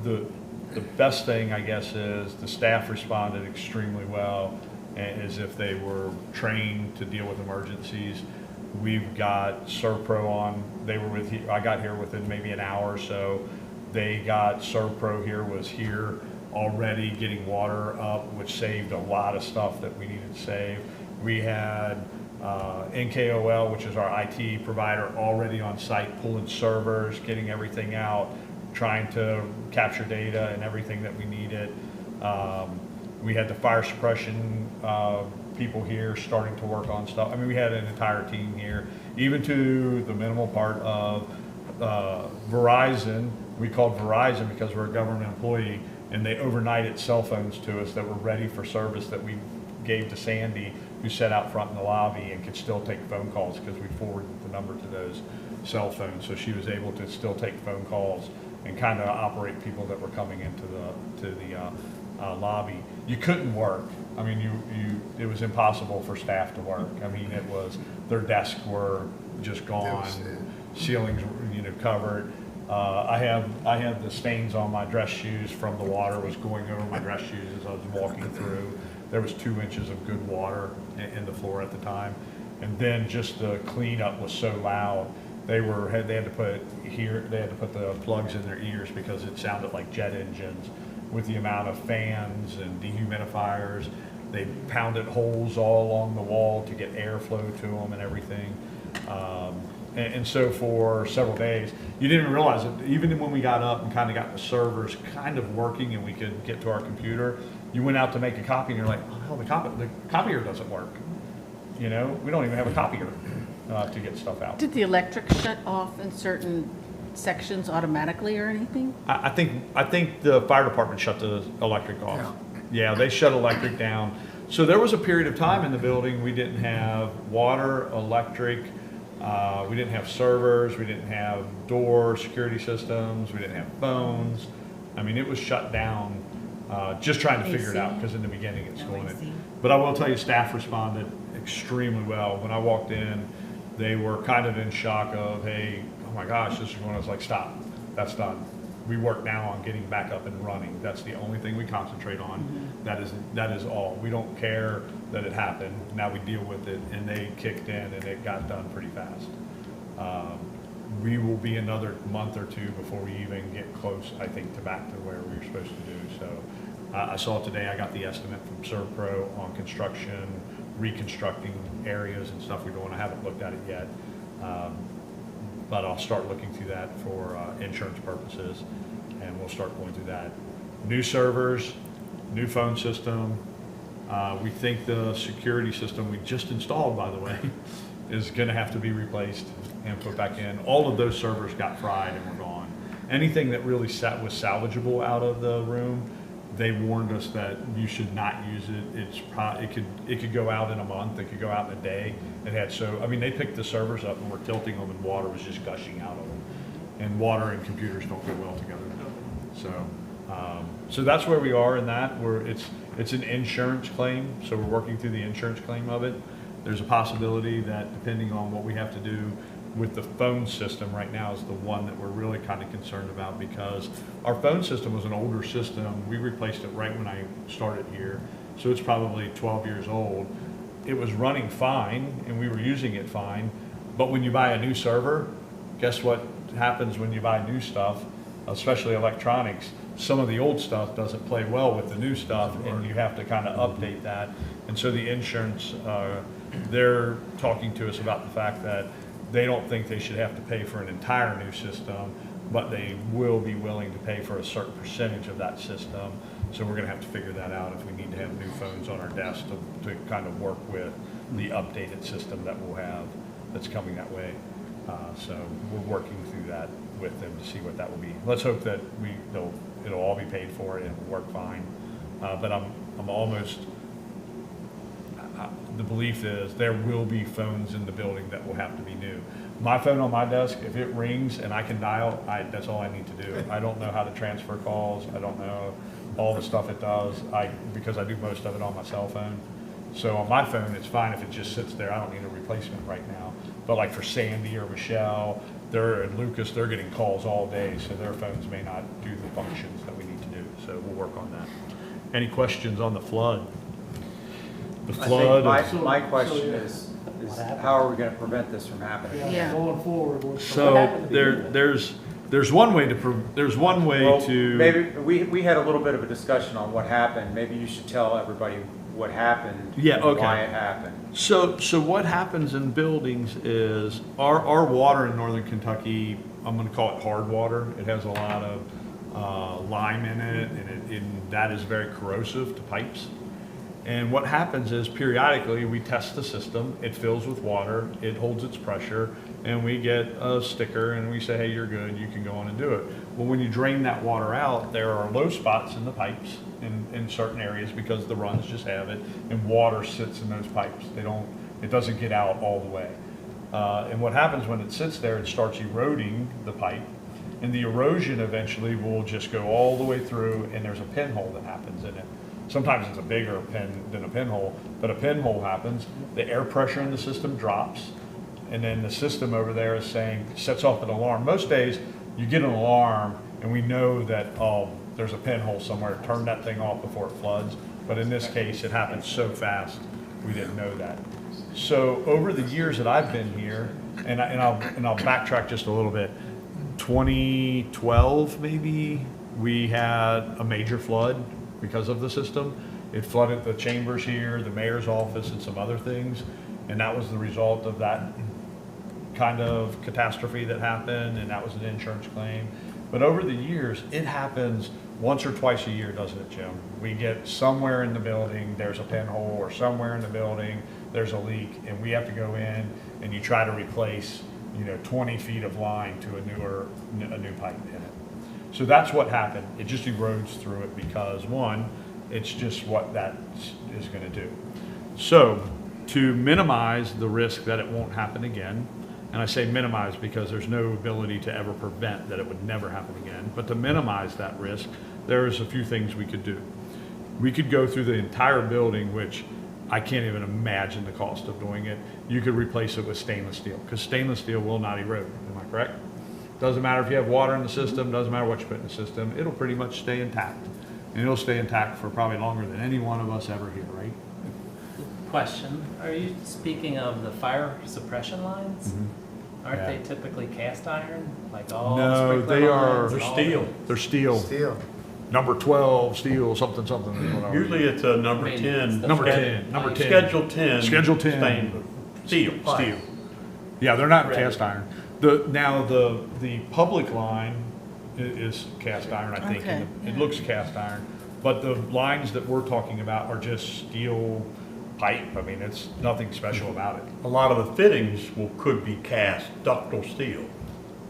Speaker 1: the best thing, I guess, is the staff responded extremely well, as if they were trained to deal with emergencies. We've got ServPro on. They were I got here within maybe an hour or so. They got ServPro was here already getting water up, which saved a lot of stuff that we needed to save. We had NKOL, which is our IT provider, already on site pulling servers, getting everything out, trying to capture data and everything that we needed. We had the fire suppression people here starting to work on stuff. I mean, we had an entire team here, even to the minimal part of Verizon. We called Verizon because we're a government employee, and they overnighted cell phones to us that were ready for service that we gave to Sandy, who sat out front in the lobby and could still take phone calls because we forwarded the number to those cell phones. So she was able to still take phone calls and kind of operate people that were coming into the lobby. You couldn't work. I mean, it was impossible for staff to work. I mean, it was, their desks were just gone, ceilings were, covered. I have the stains on my dress shoes from the water was going over my dress shoes as I was walking through. There was 2 inches of good water in the floor at the time. And then just the cleanup was so loud. They had to put the plugs in their ears because it sounded like jet engines with the amount of fans and dehumidifiers. They pounded holes all along the wall to get airflow to them and everything. And so for several days, you didn't even realize it. Even when we got up and kind of got the servers kind of working and we could get to our computer, you went out to make a copy and you're like, oh, hell, the copier doesn't work. You know, we don't even have a copier to get stuff out.
Speaker 5: Did the electric shut off in certain sections automatically or anything?
Speaker 1: I think the fire department shut the electric off. Yeah, they shut electric down. So there was a period of time in the building we didn't have water, electric, we didn't have servers, we didn't have door security systems, we didn't have phones. I mean, it was shut down, just trying to figure it out, because in the beginning it's going in. But I will tell you, staff responded extremely well. When I walked in, they were kind of in shock of, hey, oh my gosh, this is when I was like, stop, that's done. We work now on getting back up and running. That's the only thing we concentrate on. That is all. We don't care that it happened. Now we deal with it, and they kicked in and it got done pretty fast. We will be another month or two before we even get close, I think, to back to where we were supposed to do. So I saw today, I got the estimate from ServPro on construction, reconstructing areas and stuff we're doing. I haven't looked at it yet. But I'll start looking through that for insurance purposes, and we'll start going through that. New servers, new phone system. We think the security system we just installed, by the way, is gonna have to be replaced and put back in. All of those servers got fried and were gone. Anything that really was salvageable out of the room, they warned us that you should not use it. It could go out in a month. It could go out in a day. It had they picked the servers up and were tilting them, and water was just gushing out of them. And water and computers don't go well together. So that's where we are in that. It's an insurance claim, so we're working through the insurance claim of it. There's a possibility that depending on what we have to do with the phone system right now is the one that we're really kind of concerned about, because our phone system was an older system. We replaced it right when I started here, so it's probably 12 years old. It was running fine and we were using it fine, but when you buy a new server, guess what happens when you buy new stuff, especially electronics? Some of the old stuff doesn't play well with the new stuff, and you have to kind of update that. And so the insurance, they're talking to us about the fact that they don't think they should have to pay for an entire new system, but they will be willing to pay for a certain percentage of that system. So we're gonna have to figure that out if we need to have new phones on our desk to kind of work with the updated system that we'll have that's coming that way. So we're working through that with them to see what that will be. Let's hope that it'll all be paid for and it'll work fine. But I'm almost, the belief is there will be phones in the building that will have to be new. My phone on my desk, if it rings and I can dial, that's all I need to do. I don't know how to transfer calls. I don't know all the stuff it does, because I do most of it on my cell phone. So on my phone, it's fine if it just sits there. I don't need a replacement right now. But like for Sandy or Michelle, and Lucas, they're getting calls all day, so their phones may not do the functions that we need to do. So we'll work on that. Any questions on the flood? The flood.
Speaker 2: I think my question is how are we going to prevent this from happening?
Speaker 5: Yeah.
Speaker 6: Going forward.
Speaker 1: So there's one way
Speaker 2: Well,
Speaker 1: to.
Speaker 2: maybe we had a little bit of a discussion on what happened. Maybe you should tell everybody what happened.
Speaker 1: Yeah,
Speaker 2: and
Speaker 1: okay.
Speaker 2: Why it happened.
Speaker 1: So what happens in buildings is our water in northern Kentucky, I'm going to call it hard water. It has a lot of lime in it, and that is very corrosive to pipes. And what happens is periodically we test the system, it fills with water, it holds its pressure, and we get a sticker and we say, hey, you're good, you can go on and do it. Well, when you drain that water out, there are low spots in the pipes in certain areas because the runs just have it, and water sits in those pipes. It doesn't get out all the way. And what happens when it sits there, it starts eroding the pipe, and the erosion eventually will just go all the way through, and there's a pinhole that happens in it. Sometimes it's a bigger pin than a pinhole, but a pinhole happens, the air pressure in the system drops, and then the system over there is sets off an alarm. Most days, you get an alarm, and we know that, there's a pinhole somewhere, turn that thing off before it floods. But in this case, it happened so fast, we didn't know that. So over the years that I've been here, and I'll backtrack just a little bit, 2012 maybe, we had a major flood because of the system. It flooded the chambers here, the mayor's office, and some other things. And that was the result of that kind of catastrophe that happened, and that was an insurance claim. But over the years, it happens once or twice a year, doesn't it, Jim? We get somewhere in the building, there's a pinhole, or somewhere in the building, there's a leak, and we have to go in and you try to replace, 20 feet of line to a new pipe in it. So that's what happened. It just erodes through it because, one, it's just what that is going to do. So to minimize the risk that it won't happen again, and I say minimize because there's no ability to ever prevent that it would never happen again, but to minimize that risk, there's a few things we could do. We could go through the entire building, which I can't even imagine the cost of doing it. You could replace it with stainless steel, because stainless steel will not erode, am I correct? Doesn't matter if you have water in the system, doesn't matter what you put in the system, it'll pretty much stay intact. And it'll stay intact for probably longer than any one of us ever here, right?
Speaker 6: Question, are you speaking of the fire suppression lines? Aren't
Speaker 1: Yeah.
Speaker 6: they typically cast iron, like all
Speaker 1: No,
Speaker 6: sprinkler
Speaker 1: they are-
Speaker 6: lines and
Speaker 7: They're
Speaker 6: all
Speaker 7: steel.
Speaker 1: They're steel,
Speaker 3: Still,
Speaker 1: number 12 steel, something, something. whatever.
Speaker 7: Usually it's a number
Speaker 6: I mean,
Speaker 7: 10.
Speaker 1: Number
Speaker 6: Schedule-
Speaker 1: 10, number 10.
Speaker 7: Schedule 10.
Speaker 1: Schedule 10.
Speaker 7: Stainless. Steel.
Speaker 1: Steel. Yeah, they're not
Speaker 6: Right.
Speaker 1: cast iron. Now, the public line is cast iron, I think.
Speaker 5: Okay,
Speaker 1: and It
Speaker 5: yeah.
Speaker 1: looks cast iron, but the lines that we're talking about are just steel pipe. I mean, it's nothing special about it.
Speaker 7: A lot of the fittings could be cast ductile steel,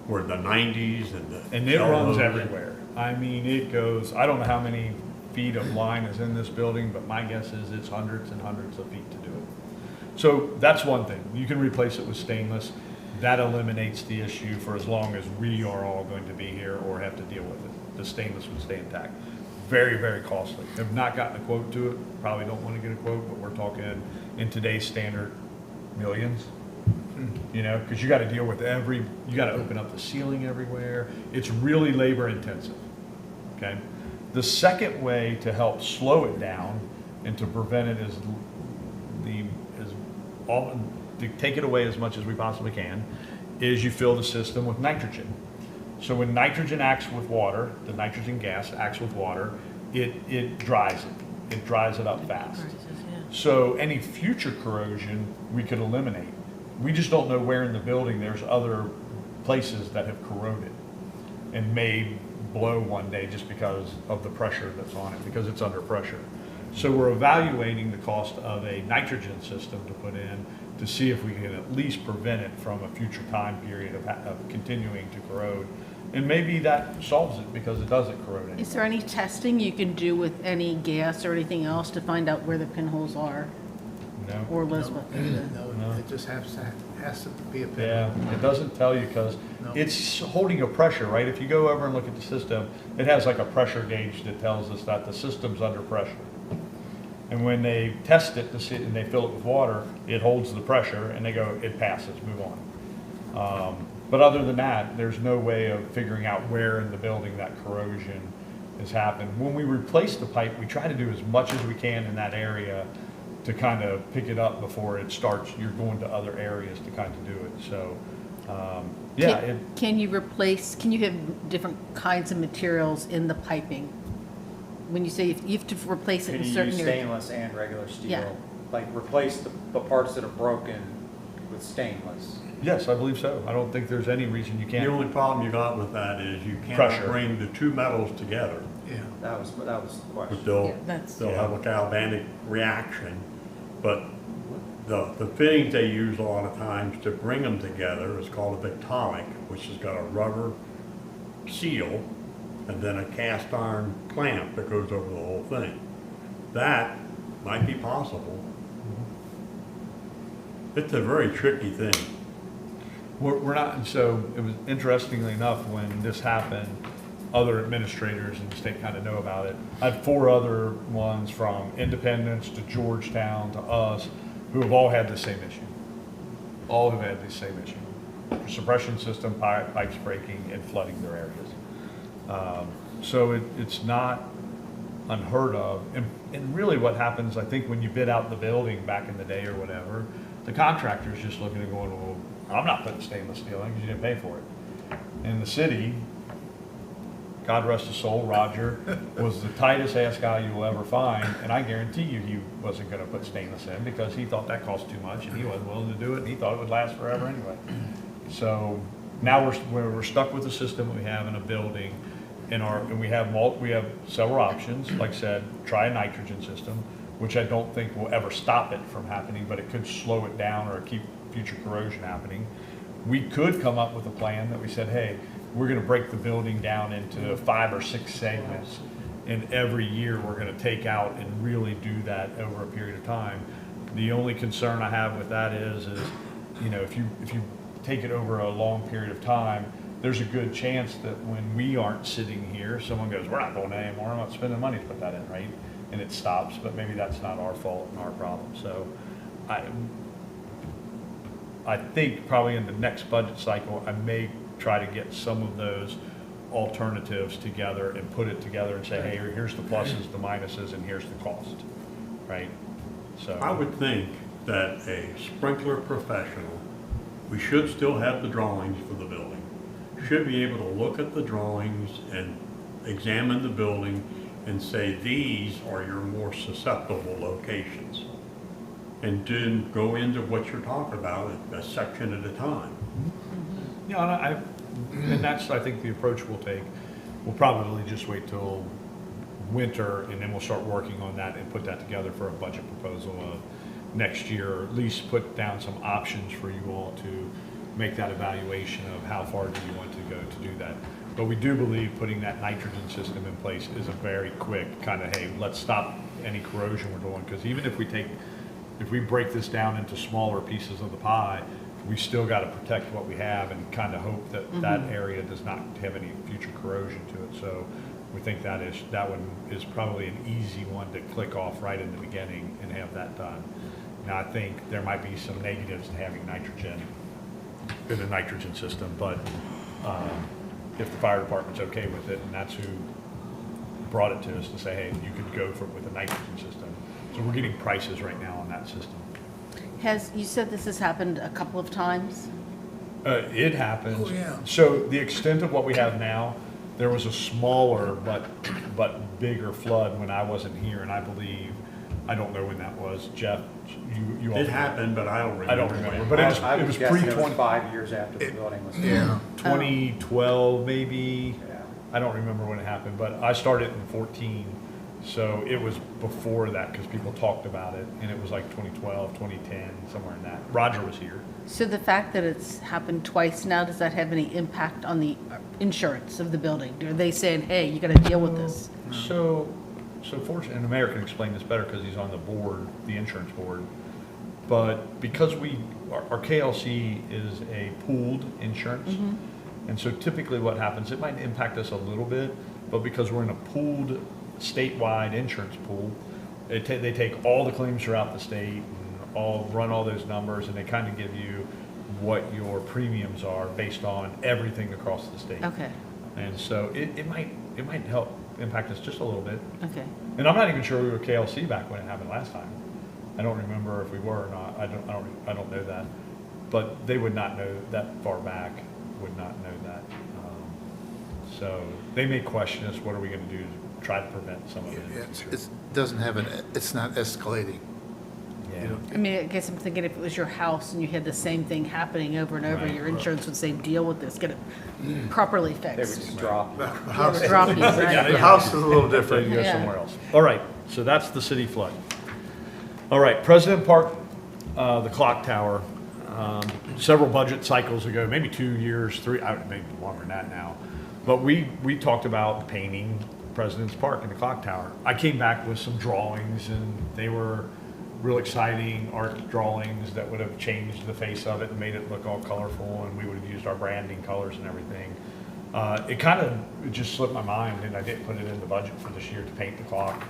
Speaker 7: where the 90s and the.
Speaker 1: And it runs
Speaker 7: Elmos.
Speaker 1: everywhere. I mean, it goes, I don't know how many feet of line is in this building, but my guess is it's hundreds and hundreds of feet to do it. So that's one thing. You can replace it with stainless. That eliminates the issue for as long as we are all going to be here or have to deal with it. The stainless would stay intact. Very, very costly. Have not gotten a quote to it. Probably don't want to get a quote, but we're talking in today's standard millions. Because you got to deal with you got to open up the ceiling everywhere. It's really labor intensive. Okay. The second way to help slow it down and to prevent it to take it away as much as we possibly can is you fill the system with nitrogen. So when nitrogen acts with water, the nitrogen gas acts with water, it dries it. It dries it up fast. So any future corrosion we could eliminate. We just don't know where in the building there's other places that have corroded and may blow one day just because of the pressure that's on it, because it's under pressure. So we're evaluating the cost of a nitrogen system to put in to see if we can at least prevent it from a future time period of continuing to corrode. And maybe that solves it because it doesn't corrode anymore.
Speaker 5: Is there any testing you can do with any gas or anything else to find out where the pinholes are,
Speaker 1: No?
Speaker 5: or Elizabeth?
Speaker 3: no, it just has to be a pin.
Speaker 1: Yeah, it doesn't tell you because
Speaker 3: No.
Speaker 1: it's holding a pressure, right? If you go over and look at the system, it has like a pressure gauge that tells us that the system's under pressure. And when they test it to see, and they fill it with water, it holds the pressure and they go, it passes, move on. But other than that, there's no way of figuring out where in the building that corrosion has happened. When we replace the pipe, we try to do as much as we can in that area to kind of pick it up before it starts, you're going to other areas to kind of do it. So, yeah,
Speaker 5: Can you have different kinds of materials in the piping? When you say you have to replace it
Speaker 2: Can
Speaker 5: in
Speaker 2: you
Speaker 5: certain
Speaker 2: use
Speaker 5: areas?
Speaker 2: stainless and regular steel?
Speaker 5: Yeah.
Speaker 2: Like replace the parts that are broken with stainless?
Speaker 1: yes, I believe so. I don't think there's any reason you
Speaker 7: The
Speaker 1: can't.
Speaker 7: only problem you got with that is you
Speaker 1: Pressure.
Speaker 7: cannot bring the two metals together.
Speaker 3: Yeah.
Speaker 2: That was the
Speaker 7: But
Speaker 2: question.
Speaker 7: they'll have a galvanic reaction. But the fittings they use a lot of times to bring them together is called a Victonic, which has got a rubber seal and then a cast iron clamp that goes over the whole thing. That might be possible. It's a very tricky thing.
Speaker 1: We're not, so it was interestingly enough, when this happened, other administrators in the state kind of know about it. I had 4 other ones from Independence to Georgetown to us who have all had the same issue. All have had the same issue. Suppression system, pipes breaking and flooding their areas. So it's not unheard of. And really what happens, I think, when you bid out the building back in the day or whatever, the contractor's just looking and going, well, I'm not putting stainless steel in because you didn't pay for it. And the city God rest his soul, Roger, was the tightest ass guy you'll ever find, and I guarantee you he wasn't gonna put stainless in because he thought that cost too much and he wasn't willing to do it, and he thought it would last forever anyway. So now we're stuck with the system that we have in a building, and we have several options. Like I said, try a nitrogen system, which I don't think will ever stop it from happening, but it could slow it down or keep future corrosion happening. We could come up with a plan that we said, hey, we're gonna break the building down into 5 or 6 segments, and every year we're gonna take out and really do that over a period of time. The only concern I have with that is, you know, if you take it over a long period of time, there's a good chance that when we aren't sitting here, someone goes, we're not going anymore, I'm not spending money to put that in, right? And it stops, but maybe that's not our fault and our problem. So I think probably in the next budget cycle, I may try to get some of those alternatives together and put it together and say, hey, here's the pluses, the minuses, and here's the cost, right? So
Speaker 7: I would think that a sprinkler professional, we should still have the drawings for the building, should be able to look at the drawings and examine the building and say, these are your more susceptible locations. And then go into what you're talking about, a section at a time.
Speaker 1: yeah, and that's, I think, the approach we'll take. We'll probably just wait till winter, and then we'll start working on that and put that together for a budget proposal next year, or at least put down some options for you all to make that evaluation of how far do you want to go to do that. But we do believe putting that nitrogen system in place is a very quick kind of, hey, let's stop any corrosion we're doing, because even if we break this down into smaller pieces of the pie, we still got to protect what we have and kind of hope that that area does not have any future corrosion to it. So we think that one is probably an easy one to click off right in the beginning and have that done. Now, I think there might be some negatives to having nitrogen in the nitrogen system, but if the fire department's okay with it, and that's who brought it to us to say, hey, you could go for it with a nitrogen system. So we're getting prices right now on that system.
Speaker 5: You said this has happened a couple of times?
Speaker 1: It happens.
Speaker 3: Oh, yeah.
Speaker 1: So the extent of what we have now, there was a smaller but bigger flood when I wasn't here, and I believe, I don't know when that was. Jeff, you all.
Speaker 7: It happened, but I don't remember.
Speaker 1: I don't remember,
Speaker 7: when.
Speaker 1: but
Speaker 2: I
Speaker 1: it was
Speaker 2: guessing it was
Speaker 1: pre
Speaker 2: 5 years after the building was
Speaker 3: Yeah.
Speaker 1: 2012 maybe.
Speaker 2: Yeah.
Speaker 1: I don't remember when it happened, but I started in 14, so it was before that because people talked about it, and it was like 2012, 2010, somewhere in that. Roger was here.
Speaker 5: So the fact that it's happened twice now, does that have any impact on the insurance of the building? Are they saying, hey, you gotta deal with this?
Speaker 1: So fortunately, and the mayor can explain this better because he's on the board, the insurance board. But because our KLC is a pooled insurance, and so typically what happens, it might impact us a little bit, but because we're in a pooled statewide insurance pool, they take all the claims throughout the state and run all those numbers, and they kind of give you what your premiums are based on everything across the state.
Speaker 5: Okay,
Speaker 1: And so it might help impact us just a little bit.
Speaker 5: okay.
Speaker 1: And I'm not even sure we were KLC back when it happened last time. I don't remember if we were or not. I don't know that. But they would not know that far back, would not know that. So they may question us, what are we gonna do to try to prevent some of it in the future?
Speaker 3: It doesn't have it's not escalating.
Speaker 1: Yeah.
Speaker 5: I mean, I guess I'm thinking if it was your house and you had the same thing happening over and over,
Speaker 1: Right.
Speaker 5: your insurance would say, deal with this, get it properly
Speaker 2: They would
Speaker 5: fixed.
Speaker 2: just drop you.
Speaker 3: The
Speaker 5: It
Speaker 3: house,
Speaker 5: would drop you,
Speaker 3: the
Speaker 5: right?
Speaker 3: house is a little
Speaker 1: They
Speaker 3: different.
Speaker 1: go
Speaker 5: Yeah.
Speaker 1: somewhere else. All right, so that's the city flood. All right, President Park, the clock tower, several budget cycles ago, maybe 2 years, 3, maybe longer than that now. But we talked about painting President's Park and the clock tower. I came back with some drawings, and they were real exciting art drawings that would have changed the face of it and made it look all colorful, and we would have used our branding colors and everything. It just slipped my mind, and I didn't put it in the budget for this year to paint the clock.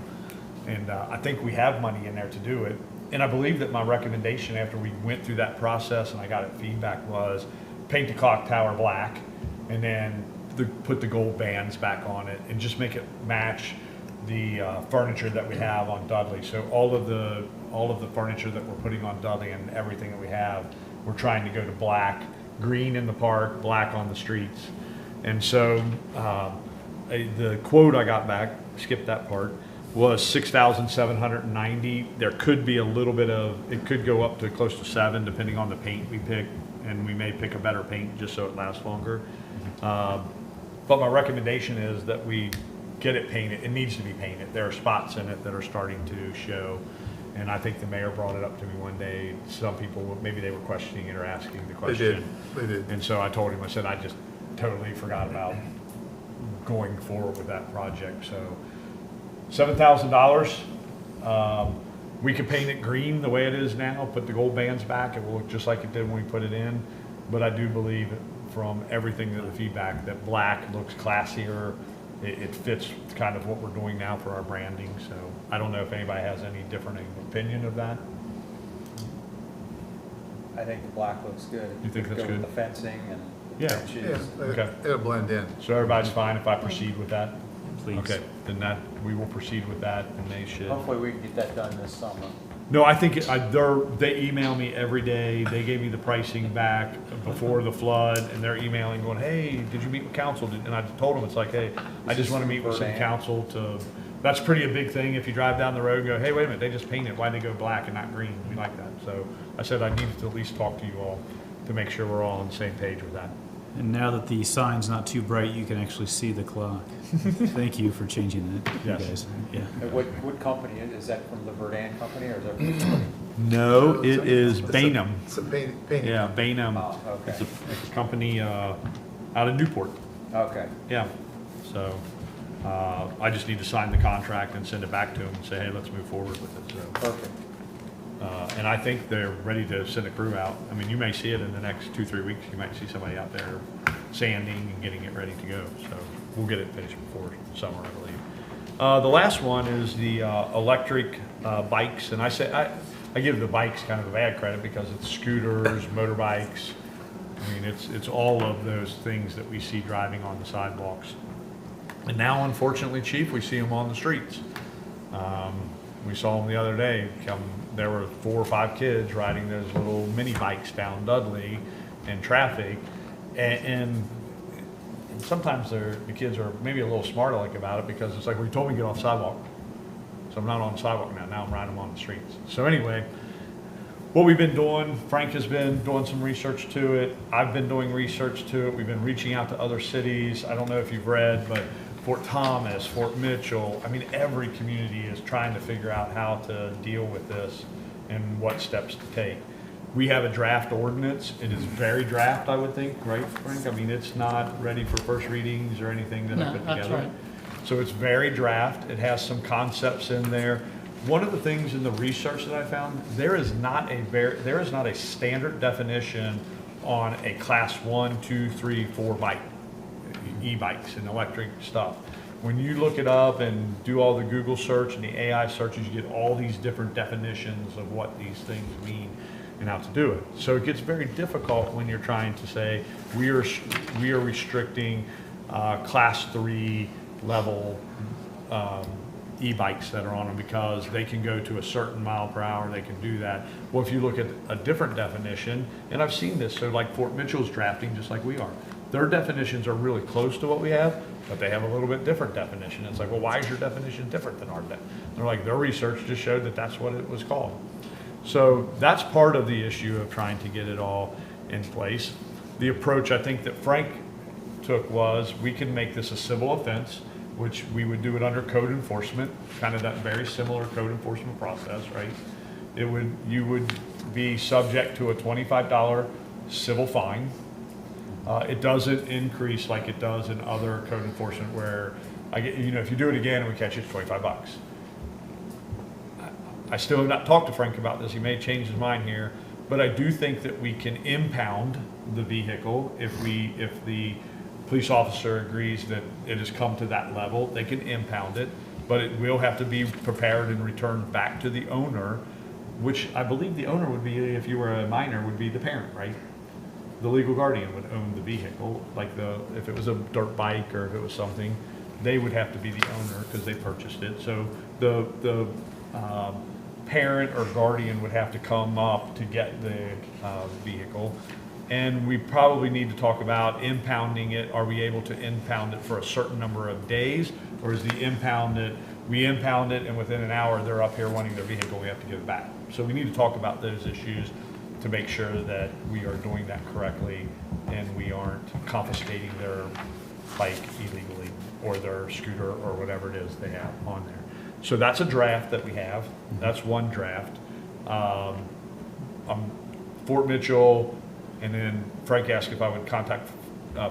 Speaker 1: And I think we have money in there to do it. And I believe that my recommendation after we went through that process and I got it feedback was paint the clock tower black, and then put the gold bands back on it and just make it match the furniture that we have on Dudley. So all of the furniture that we're putting on Dudley and everything that we have, we're trying to go to black, green in the park, black on the streets. And so the quote I got back, skip that part, was 6,790. There could be a little bit of, it could go up to close to 7 depending on the paint we pick, and we may pick a better paint just so it lasts longer. But my recommendation is that we get it painted. It needs to be painted. There are spots in it that are starting to show. And I think the mayor brought it up to me one day. Some people, maybe they were questioning it or asking the question.
Speaker 3: They did.
Speaker 1: And so I told him, I said, I just totally forgot about going forward with that project. So $7,000. We could paint it green the way it is now, put the gold bands back. It will look just like it did when we put it in. But I do believe from everything that the feedback that black looks classier. It fits kind of what we're doing now for our branding. So I don't know if anybody has any different opinion of that.
Speaker 2: I think the black looks good.
Speaker 1: You think that's
Speaker 2: Go
Speaker 1: good?
Speaker 2: with the fencing and
Speaker 1: Yeah.
Speaker 2: benches.
Speaker 3: Yeah,
Speaker 1: Okay.
Speaker 3: it'll blend in.
Speaker 1: So everybody's fine if I proceed with that?
Speaker 4: Please.
Speaker 1: Okay, then that, we will proceed with that, and they should.
Speaker 2: Hopefully we can get that done this summer.
Speaker 1: No, I think, they email me every day, they gave me the pricing back before the flood, and they're emailing going, hey, did you meet with council? And I told them, it's like, hey, I just wanna meet with some
Speaker 2: Verdan?
Speaker 1: council to, that's pretty a big thing, if you drive down the road and go, hey, wait a minute, they just painted, why'd they go black and not green? We like that, so I said I needed to at least talk to you all to make sure we're all on the same page with that.
Speaker 4: And now that the sign's not too bright, you can actually see the clock. Thank you for changing that, you
Speaker 1: Yes.
Speaker 4: guys. Yeah.
Speaker 2: And what company, is that from the Verdan company or is that from somebody?
Speaker 1: No, it is
Speaker 3: It's a-
Speaker 1: Bainham.
Speaker 3: It's a painting.
Speaker 1: Yeah, Bainham.
Speaker 2: Oh, okay.
Speaker 1: It's a company out of Newport.
Speaker 2: Okay.
Speaker 1: Yeah. So I just need to sign the contract and send it back to them and say, hey, let's move forward with it. So,
Speaker 2: Perfect.
Speaker 1: and I think they're ready to send a crew out. I mean, you may see it in the next 2-3 weeks. You might see somebody out there sanding and getting it ready to go. So we'll get it finished before summer, I believe. The last one is the electric bikes. And I give the bikes kind of a bad credit because it's scooters, motorbikes. I mean, it's all of those things that we see driving on the sidewalks. And now, unfortunately, Chief, we see them on the streets. We saw them the other day. There were 4 or 5 kids riding those little mini bikes down Dudley in traffic. And sometimes the kids are maybe a little smart aleck about it because it's like, well, you told me to get off the sidewalk. So I'm not on the sidewalk now. Now I'm riding them on the streets. So anyway, what we've been doing, Frank has been doing some research to it. I've been doing research to it. We've been reaching out to other cities. I don't know if you've read, but Fort Thomas, Fort Mitchell, I mean, every community is trying to figure out how to deal with this and what steps to take. We have a draft ordinance. It is very draft, I would think, right, Frank? I mean, it's not ready for first readings or anything that I
Speaker 6: No,
Speaker 1: put
Speaker 6: that's
Speaker 1: together.
Speaker 6: right.
Speaker 1: So it's very draft. It has some concepts in there. One of the things in the research that I found, there is not a standard definition on a class 1, 2, 3, 4 bike, e-bikes and electric stuff. When you look it up and do all the Google search and the AI searches, you get all these different definitions of what these things mean and how to do it. So it gets very difficult when you're trying to say, we are restricting class 3 level e-bikes that are on them because they can go to a certain mile per hour, they can do that. Well, if you look at a different definition, and I've seen this, so like Fort Mitchell's drafting just like we are. Their definitions are really close to what we have, but they have a little bit different definition. It's like, well, why is your definition different than our They're like, their research just showed that that's what it was called. So that's part of the issue of trying to get it all in place. The approach I think that Frank took was, we can make this a civil offense, which we would do it under code enforcement, kind of that very similar code enforcement process, right? You would be subject to a $25 civil fine. It doesn't increase like it does in other code enforcement where, if you do it again and we catch you, it's $25. I still have not talked to Frank about this. He may change his mind here, but I do think that we can impound the vehicle if the police officer agrees that it has come to that level. They can impound it, but it will have to be prepared and returned back to the owner, which I believe the owner would be, if you were a minor, would be the parent, right? The legal guardian would own the vehicle, if it was a dirt bike or if it was something, they would have to be the owner because they purchased it. So the parent or guardian would have to come up to get the vehicle. And we probably need to talk about impounding it. Are we able to impound it for a certain number of days? Or is we impound it and within an hour they're up here wanting their vehicle, we have to give it back. So we need to talk about those issues to make sure that we are doing that correctly and we aren't confiscating their bike illegally or their scooter or whatever it is they have on there. So that's a draft that we have. That's one draft. Fort Mitchell, and then Frank asked if I would contact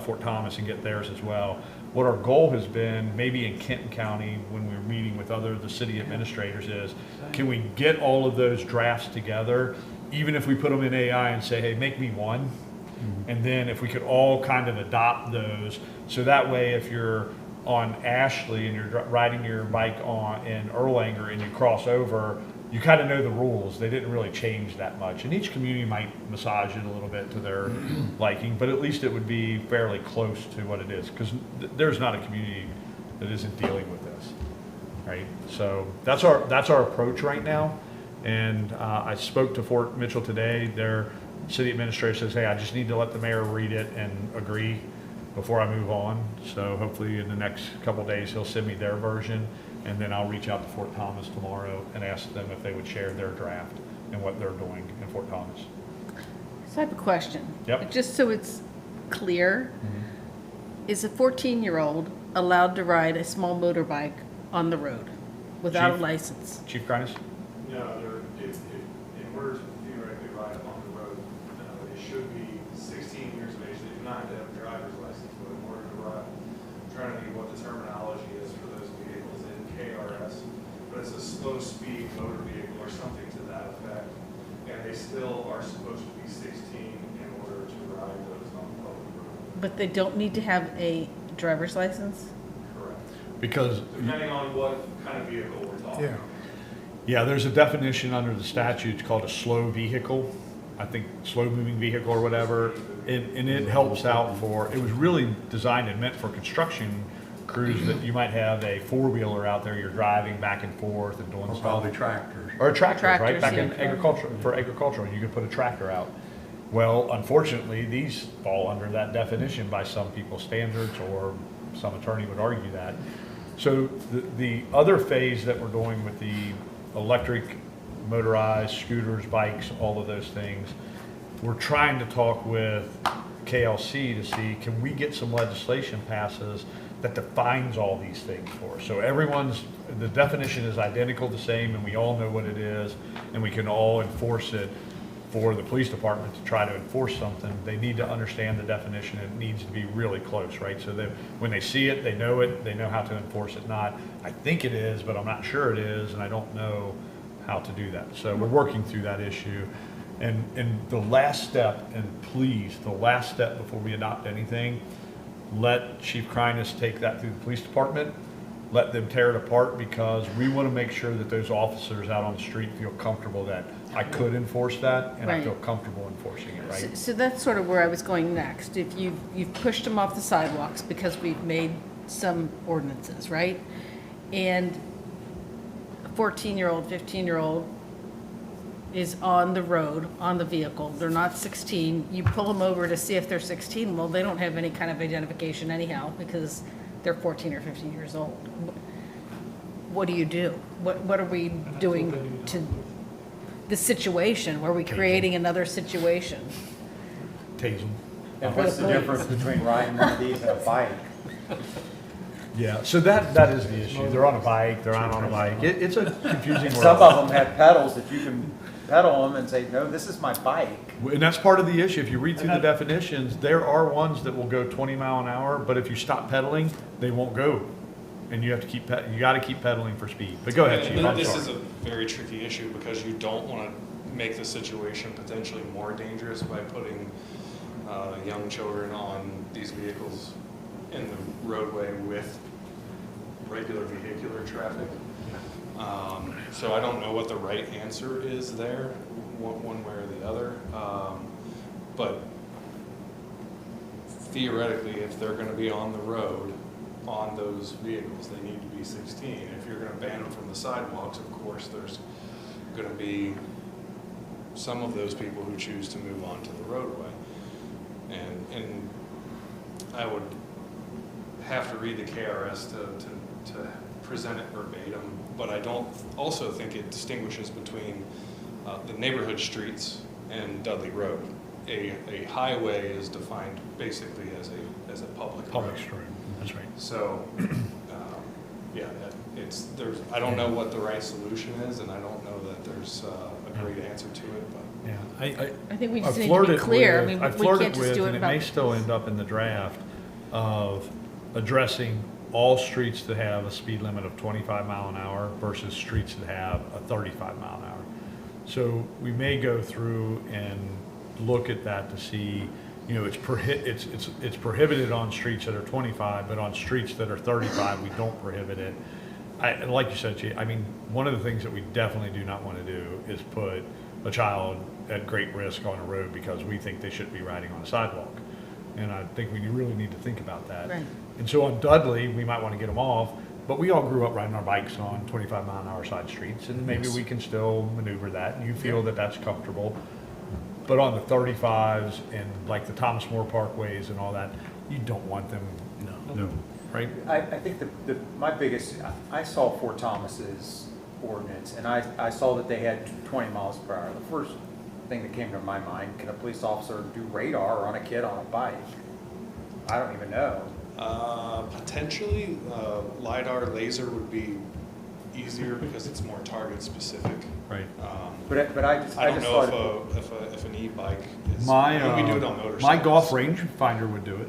Speaker 1: Fort Thomas and get theirs as well. What our goal has been, maybe in Kenton County, when we're meeting with the city administrators, is can we get all of those drafts together, even if we put them in AI and say, hey, make me one, and then if we could all kind of adopt those, so that way if you're on Ashley and you're riding your bike in Erlanger and you cross over, you kind of know the rules. They didn't really change that much. And each community might massage it a little bit to their liking, but at least it would be fairly close to what it is, because there's not a community that isn't dealing with this, right? So that's our approach right now. And I spoke to Fort Mitchell today. Their city administrator says, hey, I just need to let the mayor read it and agree before I move on. So hopefully in the next couple of days, he'll send me their version. And then I'll reach out to Fort Thomas tomorrow and ask them if they would share their draft and what they're doing in Fort Thomas.
Speaker 5: So I have a question.
Speaker 1: Yep.
Speaker 5: Just so it's clear, is a 14-year-old allowed to ride a small motorbike on the road without a
Speaker 1: Chief?
Speaker 5: license?
Speaker 1: Chief Grines?
Speaker 8: No, in order to theoretically ride on the road, they should be 16 years of age. They do not have to have a driver's license, but in order to ride, I'm trying to think what the terminology is for those vehicles in KRS, but it's a slow-speed motor vehicle or something to that effect, and they still are supposed to be 16 in order to ride those on the public road.
Speaker 5: But they don't need to have a driver's license?
Speaker 8: Correct.
Speaker 1: Because,
Speaker 8: Depending on what kind of vehicle we're talking
Speaker 3: Yeah.
Speaker 8: about.
Speaker 1: yeah, there's a definition under the statute called a slow vehicle. I think slow moving vehicle or whatever. And it helps out it was really designed and meant for construction crews that you might have a four-wheeler out there, you're driving back and forth and doing
Speaker 7: Or
Speaker 1: stuff.
Speaker 7: probably tractors.
Speaker 1: Or tractors, right?
Speaker 5: Tractors,
Speaker 1: Back in
Speaker 5: yeah.
Speaker 1: agriculture, for agricultural, you could put a tractor out. Well, unfortunately, these fall under that definition by some people's standards, or some attorney would argue that. So the other phase that we're doing with the electric, motorized, scooters, bikes, all of those things, we're trying to talk with KLC to see, can we get some legislation passes that defines all these things for us? So the definition is identical, the same, and we all know what it is, and we can all enforce it. For the police department to try to enforce something, they need to understand the definition, and it needs to be really close, right? So that when they see it, they know how to enforce it. Not, I think it is, but I'm not sure it is, and I don't know how to do that. So we're working through that issue. And the last step, and please, the last step before we adopt anything, let Chief Kreiness take that through the police department, let them tear it apart, because we want to make sure that those officers out on the street feel comfortable that I could enforce that, and I
Speaker 5: Right.
Speaker 1: feel comfortable enforcing it, right?
Speaker 5: So that's sort of where I was going next. If you've pushed them off the sidewalks because we've made some ordinances, right? And a 14-year-old, 15-year-old is on the road, on the vehicle, they're not 16, you pull them over to see if they're 16, well, they don't have any kind of identification anyhow, because they're 14 or 15 years old. What do you do? What are we doing to the situation? Are we creating another situation?
Speaker 1: Tase them.
Speaker 2: And what's the difference between riding one of these and a bike?
Speaker 1: Yeah, so that is the issue. They're on a bike, they're not on a bike. It's a confusing world.
Speaker 2: Some of them have pedals that you can pedal them and say, no, this is my bike.
Speaker 1: And that's part of the issue. If you read through the definitions, there are ones that will go 20 mile an hour, but if you stop pedaling, they won't go. And you have to you got to keep pedaling for speed. But go ahead, Chief.
Speaker 9: But
Speaker 1: I'm
Speaker 9: this
Speaker 1: sorry.
Speaker 9: is a very tricky issue because you don't want to make the situation potentially more dangerous by putting young children on these vehicles in the roadway with regular vehicular traffic. So I don't know what the right answer is there, one way or the other. But theoretically, if they're going to be on the road on those vehicles, they need to be 16. If you're going to ban them from the sidewalks, of course, there's going to be some of those people who choose to move onto the roadway. And I would have to read the KRS to present it verbatim, but I don't also think it distinguishes between the neighborhood streets and Dudley Road. A highway is defined basically as a public
Speaker 1: Public
Speaker 9: road.
Speaker 1: street, that's right.
Speaker 9: So, yeah, I don't know what the right solution is, and I don't know that there's a great answer to it, but.
Speaker 1: Yeah,
Speaker 5: I think we
Speaker 1: I've
Speaker 5: just need to be
Speaker 1: flirted
Speaker 5: clear. I
Speaker 1: with-
Speaker 5: mean,
Speaker 1: I've
Speaker 5: we
Speaker 1: flirted
Speaker 5: can't just
Speaker 1: with,
Speaker 5: do it
Speaker 1: and it may
Speaker 5: about,
Speaker 1: still end up in the draft, of addressing all streets that have a speed limit of 25 mile an hour versus streets that have a 35 mile an hour. So we may go through and look at that to see, you know, it's prohibited on streets that are 25, but on streets that are 35, we don't prohibit it. And like you said, Chief, I mean, one of the things that we definitely do not want to do is put a child at great risk on a road because we think they shouldn't be riding on a sidewalk. And I think we really need to think about that.
Speaker 5: Right.
Speaker 1: And so on Dudley, we might want to get them off, but we all grew up riding our bikes on 25 mile an hour side streets, and maybe
Speaker 4: Yes.
Speaker 1: we can still maneuver that, and you feel that that's comfortable. But on the 35s and like the Thomas More Parkways and all that, you don't want them,
Speaker 4: No.
Speaker 1: right?
Speaker 2: I think my biggest, I saw Fort Thomas's ordinance, and I saw that they had 20 miles per hour. The first thing that came to my mind, can a police officer do radar on a kid on a bike? I don't even know.
Speaker 9: Potentially, LiDAR laser would be easier because it's more target specific.
Speaker 1: Right.
Speaker 2: But I just
Speaker 9: I don't know
Speaker 2: thought,
Speaker 9: if an e-bike is,
Speaker 1: My,
Speaker 9: I mean, we do it on motorcycles.
Speaker 1: my golf range finder would do it.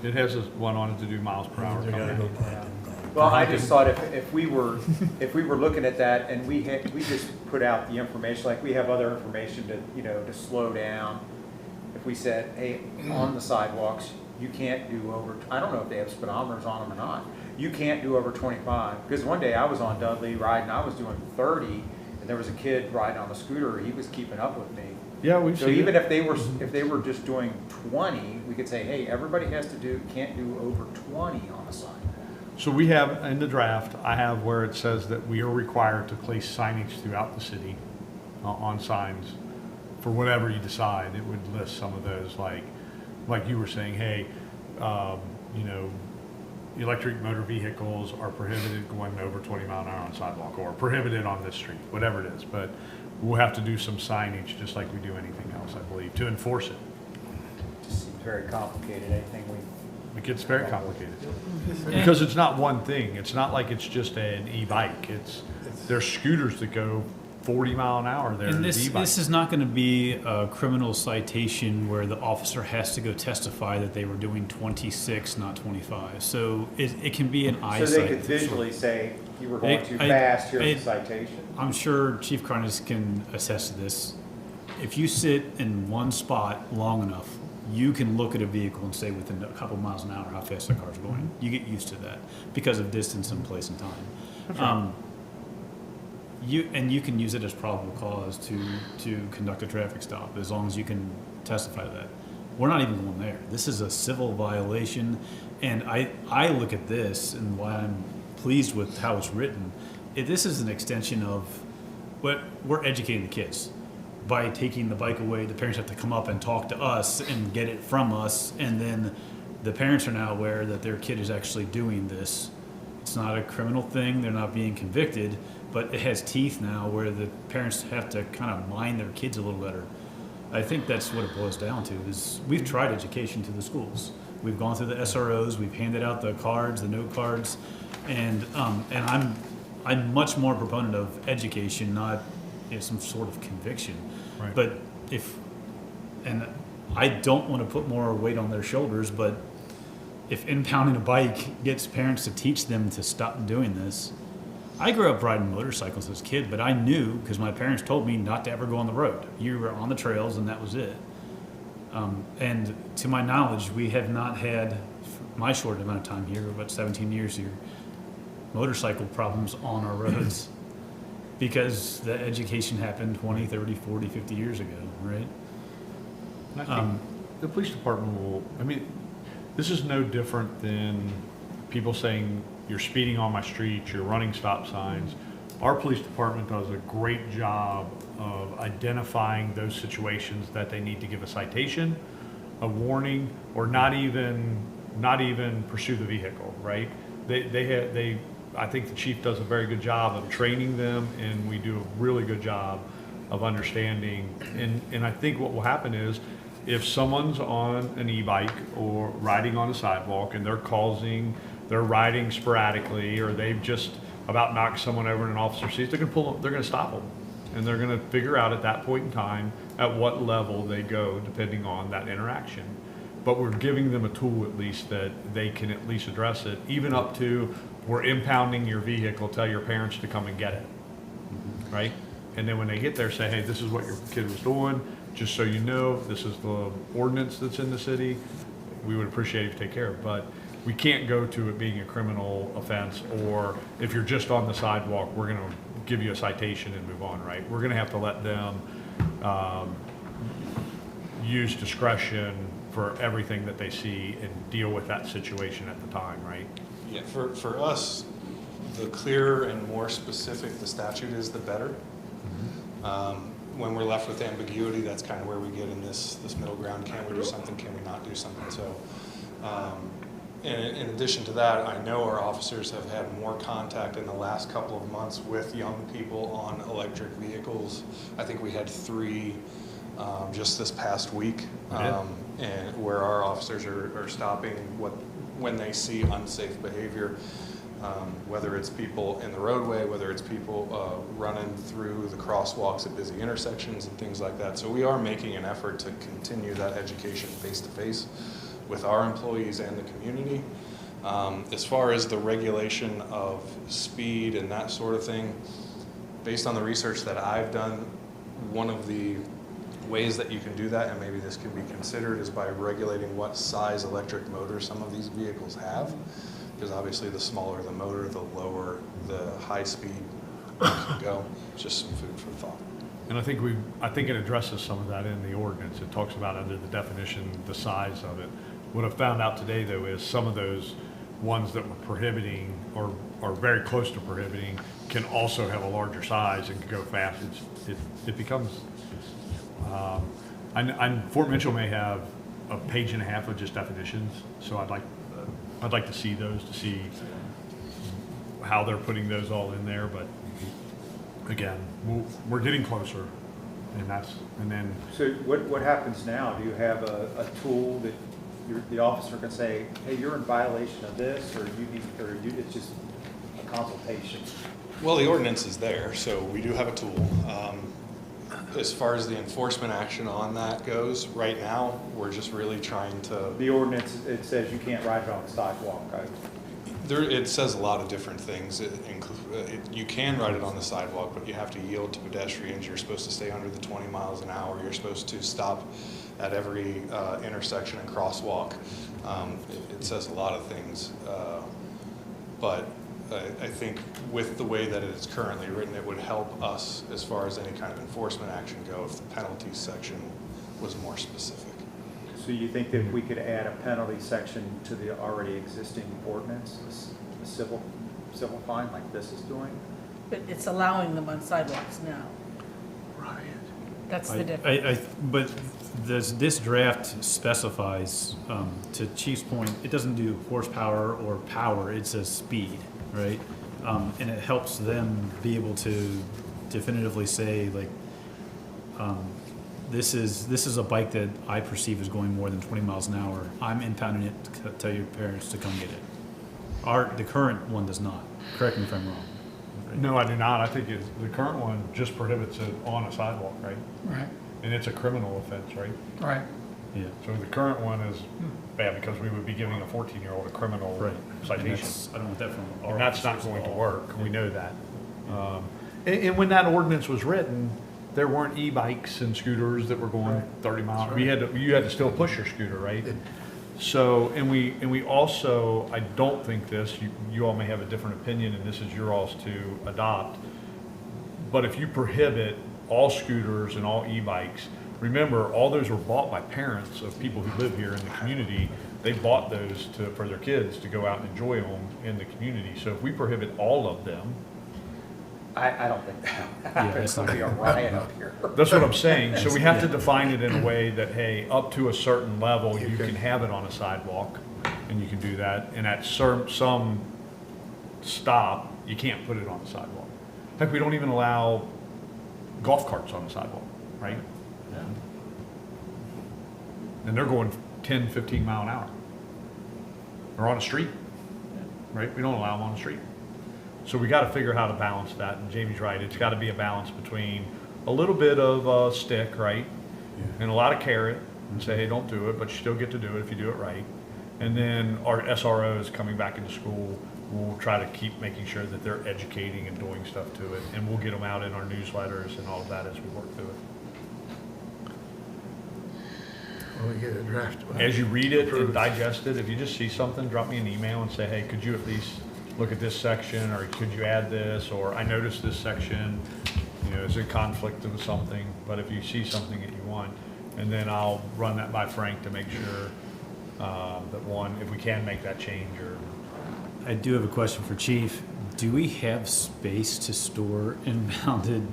Speaker 1: It has this one on it to do miles per hour. coming.
Speaker 2: well, I just thought if we were looking at that and we just put out the information, like we have other information to slow down. If we said, hey, on the sidewalks, you can't do over, I don't know if they have speedometers on them or not. You can't do over 25. Because one day I was on Dudley riding, I was doing 30, and there was a kid riding on a scooter, he was keeping up with me.
Speaker 1: Yeah, we've
Speaker 2: So
Speaker 1: seen
Speaker 2: even
Speaker 1: it.
Speaker 2: if they were just doing 20, we could say, hey, everybody can't do over 20 on the side.
Speaker 1: So we have in the draft, I have where it says that we are required to place signage throughout the city on signs for whatever you decide. It would list some of those, like you were saying, hey, you know, electric motor vehicles are prohibited going over 20 mile an hour on sidewalk, or prohibited on this street, whatever it is. But we'll have to do some signage, just like we do anything else, I believe, to enforce it.
Speaker 2: It just seems very complicated, anything
Speaker 1: It gets very complicated. Because it's not one thing. It's not like it's just an e-bike. There's scooters that go 40 mile an hour.
Speaker 4: And
Speaker 1: There's
Speaker 4: this
Speaker 1: e-bikes.
Speaker 4: is not going to be a criminal citation where the officer has to go testify that they were doing 26, not 25. So it can be an
Speaker 2: So
Speaker 4: eyesight.
Speaker 2: they could visually say, you were going too
Speaker 4: I-
Speaker 2: fast, here's
Speaker 4: I-
Speaker 2: the citation.
Speaker 4: I'm sure Chief Carnes can attest to this. If you sit in one spot long enough, you can look at a vehicle and say within a couple miles an hour how fast the car's going. You get used to that because of distance and place and time. You can use it as probable cause to conduct a traffic stop as long as you can testify to that. We're not even going there. This is a civil violation, and I look at this and why I'm pleased with how it's written. This is an extension of what we're educating the kids. By taking the bike away, the parents have to come up and talk to us and get it from us, and then the parents are now aware that their kid is actually doing this. It's not a criminal thing, they're not being convicted, but it has teeth now where the parents have to kind of mind their kids a little better. I think that's what it boils down to, is we've tried education to the schools. We've gone through the SROs, we've handed out the cards, the note cards, and I'm much more a proponent of education, not some sort of conviction.
Speaker 1: Right.
Speaker 4: But and I don't want to put more weight on their shoulders, but if impounding a bike gets parents to teach them to stop doing this. I grew up riding motorcycles as a kid, but I knew, because my parents told me not to ever go on the road. You were on the trails and that was it. And to my knowledge, we have not had, for my short amount of time here, about 17 years here, motorcycle problems on our roads. Because the education happened 20, 30, 40, 50 years ago, right?
Speaker 1: And I think the police department will, I mean, this is no different than people saying, you're speeding on my street, you're running stop signs. Our police department does a great job of identifying those situations that they need to give a citation, a warning or not even pursue the vehicle, right? I think the chief does a very good job of training them, and we do a really good job of understanding. And I think what will happen is, if someone's on an e-bike or riding on a sidewalk and they're riding sporadically, or they've just about knocked someone over in an officer seat, they're gonna stop them. And they're gonna figure out at that point in time at what level they go, depending on that interaction. But we're giving them a tool at least that they can at least address it, even up to, we're impounding your vehicle, tell your parents to come and get it, right? And then when they get there, say, hey, this is what your kid was doing, just so you know, this is the ordinance that's in the city. We would appreciate if you take care of it. But we can't go to it being a criminal offense, or if you're just on the sidewalk, we're gonna give you a citation and move on, right? We're gonna have to let them use discretion for everything that they see and deal with that situation at the time, right?
Speaker 9: Yeah, for us, the clearer and more specific the statute is, the better. When we're left with ambiguity, that's kind of where we get in this middle ground. Can we do something? Can we not do something? So, in addition to that, I know our officers have had more contact in the last couple of months with young people on electric vehicles. I think we had 3 just this past week, and where our officers are stopping when they see unsafe behavior. Whether it's people in the roadway, whether it's people running through the crosswalks at busy intersections and things like that. So we are making an effort to continue that education face-to-face with our employees and the community. As far as the regulation of speed and that sort of thing, based on the research that I've done, one of the ways that you can do that, and maybe this can be considered, is by regulating what size electric motor some of these vehicles have. Because obviously the smaller the motor, the lower the high speed can go. It's just some food for thought.
Speaker 1: And I think it addresses some of that in the ordinance. It talks about under the definition, the size of it. What I found out today though is some of those ones that were prohibiting or are very close to prohibiting can also have a larger size and can go fast. It becomes, Fort Mitchell may have a page and a half of just definitions, so I'd like to see those, to see how they're putting those all in there, but again, we're getting closer, and then.
Speaker 2: So what happens now? Do you have a tool that the officer can say, hey, you're in violation of this, or it's just a consultation?
Speaker 9: Well, the ordinance is there, so we do have a tool. As far as the enforcement action on that goes, right now, we're just really trying to.
Speaker 2: The ordinance, it says you can't ride it on the sidewalk.
Speaker 9: It says a lot of different things. You can ride it on the sidewalk, but you have to yield to pedestrians. You're supposed to stay under the 20 miles an hour. You're supposed to stop at every intersection and crosswalk. It says a lot of things, but I think with the way that it is currently written, it would help us as far as any kind of enforcement action go if the penalties section was more specific.
Speaker 2: So you think that we could add a penalty section to the already existing ordinance, a civil fine like this is doing?
Speaker 5: But it's allowing them on sidewalks now.
Speaker 3: Right.
Speaker 5: That's the difference.
Speaker 4: But this draft specifies, to Chief's point, it doesn't do horsepower or power, it says speed, right? And it helps them be able to definitively say, like, this is a bike that I perceive as going more than 20 miles an hour. I'm impounding it to tell your parents to come get it. The current one does not. Correct me if I'm wrong.
Speaker 1: No, I do not. I think the current one just prohibits it on a sidewalk, right?
Speaker 10: Right,
Speaker 1: And it's a criminal offense, right?
Speaker 10: right.
Speaker 4: Yeah.
Speaker 1: So the current one is bad because we would be giving a 14-year-old a criminal
Speaker 4: Right.
Speaker 1: citation.
Speaker 4: I don't want that from our
Speaker 1: And that's not
Speaker 4: officers
Speaker 1: going
Speaker 4: at
Speaker 1: to
Speaker 4: all.
Speaker 1: work. We know that. And when that ordinance was written, there weren't e-bikes and scooters that were going 30 miles. You had to still push your scooter, right? So, and we also, I don't think this, you all may have a different opinion, and this is your all's to adopt. But if you prohibit all scooters and all e-bikes, remember, all those were bought by parents of people who live here in the community. They bought those for their kids to go out and enjoy them in the community. So if we prohibit all of them,
Speaker 2: I don't think that'll
Speaker 4: Yeah,
Speaker 2: happen.
Speaker 4: it's
Speaker 2: It's gonna be a riot up here.
Speaker 1: That's what I'm saying. So we have to define it in a way that, hey, up to a certain level, you can have it on a sidewalk, and you can do that. And at some stop, you can't put it on the sidewalk. In fact, we don't even allow golf carts on the sidewalk, right? And they're going 10, 15 mile an hour. Or on a street, right? We don't allow them on the street. So we gotta figure how to balance that, and Jamie's right, it's gotta be a balance between a little bit of stick, right? And a lot of carrot, and say, hey, don't do it, but you still get to do it if you do it right. And then our SROs coming back into school, we'll try to keep making sure that they're educating and doing stuff to it, and we'll get them out in our newsletters and all of that as we work through it.
Speaker 3: Well, we get a draft.
Speaker 1: As you read it and digest it, if you just see something, drop me an email and say, hey, could you at least look at this section, or could you add this, or I noticed this section, you know, is it conflict with something? But if you see something that you want, and then I'll run that by Frank to make sure that one, if we can make that change, or
Speaker 4: I do have a question for Chief. Do we have space to store impounded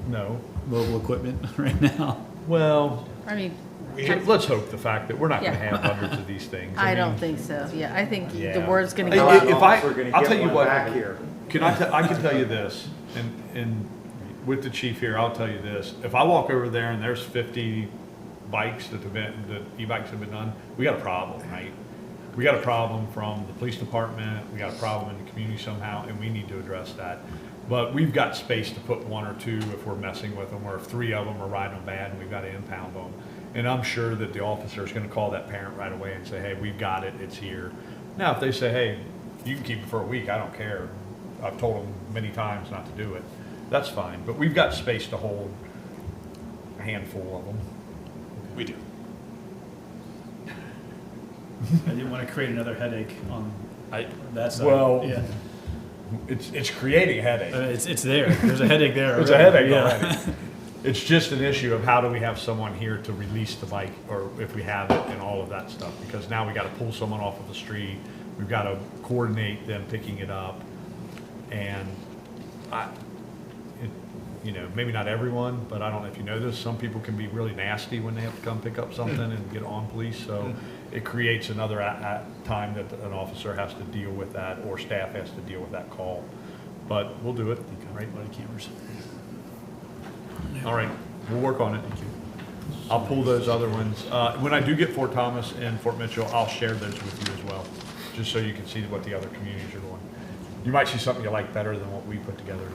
Speaker 1: no.
Speaker 4: mobile equipment right now?
Speaker 1: Well,
Speaker 5: I mean,
Speaker 1: let's hope the fact that we're not gonna
Speaker 5: Yeah.
Speaker 1: have hundreds of these things.
Speaker 5: I don't
Speaker 1: mean,
Speaker 5: think so. Yeah, I think the
Speaker 1: Yeah.
Speaker 5: word's gonna
Speaker 1: If-
Speaker 5: go
Speaker 1: if-
Speaker 5: out.
Speaker 1: if I-
Speaker 2: We're gonna
Speaker 1: I'll
Speaker 2: get
Speaker 1: tell you
Speaker 2: one
Speaker 1: what-
Speaker 2: back here.
Speaker 1: I can tell you this, and with the chief here, I'll tell you this. If I walk over there and there's 50 bikes that e-bikes have been done, we got a problem, right? We got a problem from the police department, we got a problem in the community somehow, and we need to address that. But we've got space to put one or two if we're messing with them, or if 3 of them are riding them bad and we've got to impound them. And I'm sure that the officer is gonna call that parent right away and say, hey, we've got it, it's here. Now, if they say, hey, you can keep it for a week, I don't care. I've told them many times not to do it. That's fine, but we've got space to hold a handful of them.
Speaker 9: We do.
Speaker 4: I didn't want to create another headache on that side.
Speaker 1: Well,
Speaker 4: Yeah.
Speaker 1: it's creating a headache.
Speaker 4: It's there. There's a headache there.
Speaker 1: It's a
Speaker 4: already.
Speaker 1: headache
Speaker 4: Yeah.
Speaker 1: already. It's just an issue of how do we have someone here to release the bike, or if we have it, and all of that stuff. Because now we gotta pull someone off of the street, we've gotta coordinate them picking it up. And you know, maybe not everyone, but I don't know if you know this, some people can be really nasty when they have to come pick up something and get on police. So it creates another time that an officer has to deal with that, or staff has to deal with that call. But we'll do it, right?
Speaker 4: Body cameras.
Speaker 1: All right, we'll work on it. I'll pull those other ones. When I do get Fort Thomas and Fort Mitchell, I'll share those with you as well, just so you can see what the other communities are doing. You might see something you like better than what we put together.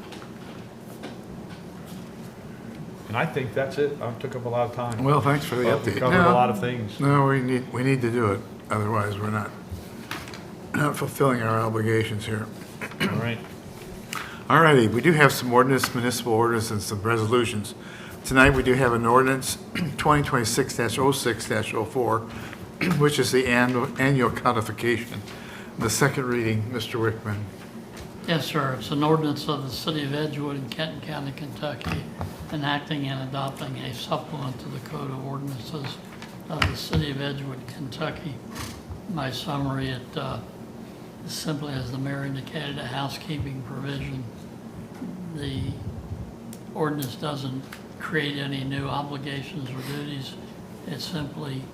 Speaker 1: And I think that's it. I took up a lot of time.
Speaker 3: Well, thanks for the
Speaker 1: But we
Speaker 3: update.
Speaker 1: covered a lot of things.
Speaker 3: No, we need to do it, otherwise we're not fulfilling our obligations here.
Speaker 1: All right.
Speaker 3: All righty, we do have some municipal ordinance and some resolutions. Tonight, we do have an ordinance 2026-06-04, which is the annual codification. The second reading, Mr. Wickman.
Speaker 10: Yes, sir. It's an ordinance of the City of Edgewood in Kenton County, Kentucky, enacting and adopting a supplement to the Code of Ordinances of the City of Edgewood, Kentucky. My summary, it simply, as the mayor indicated, a housekeeping provision. The ordinance doesn't create any new obligations or duties. It simply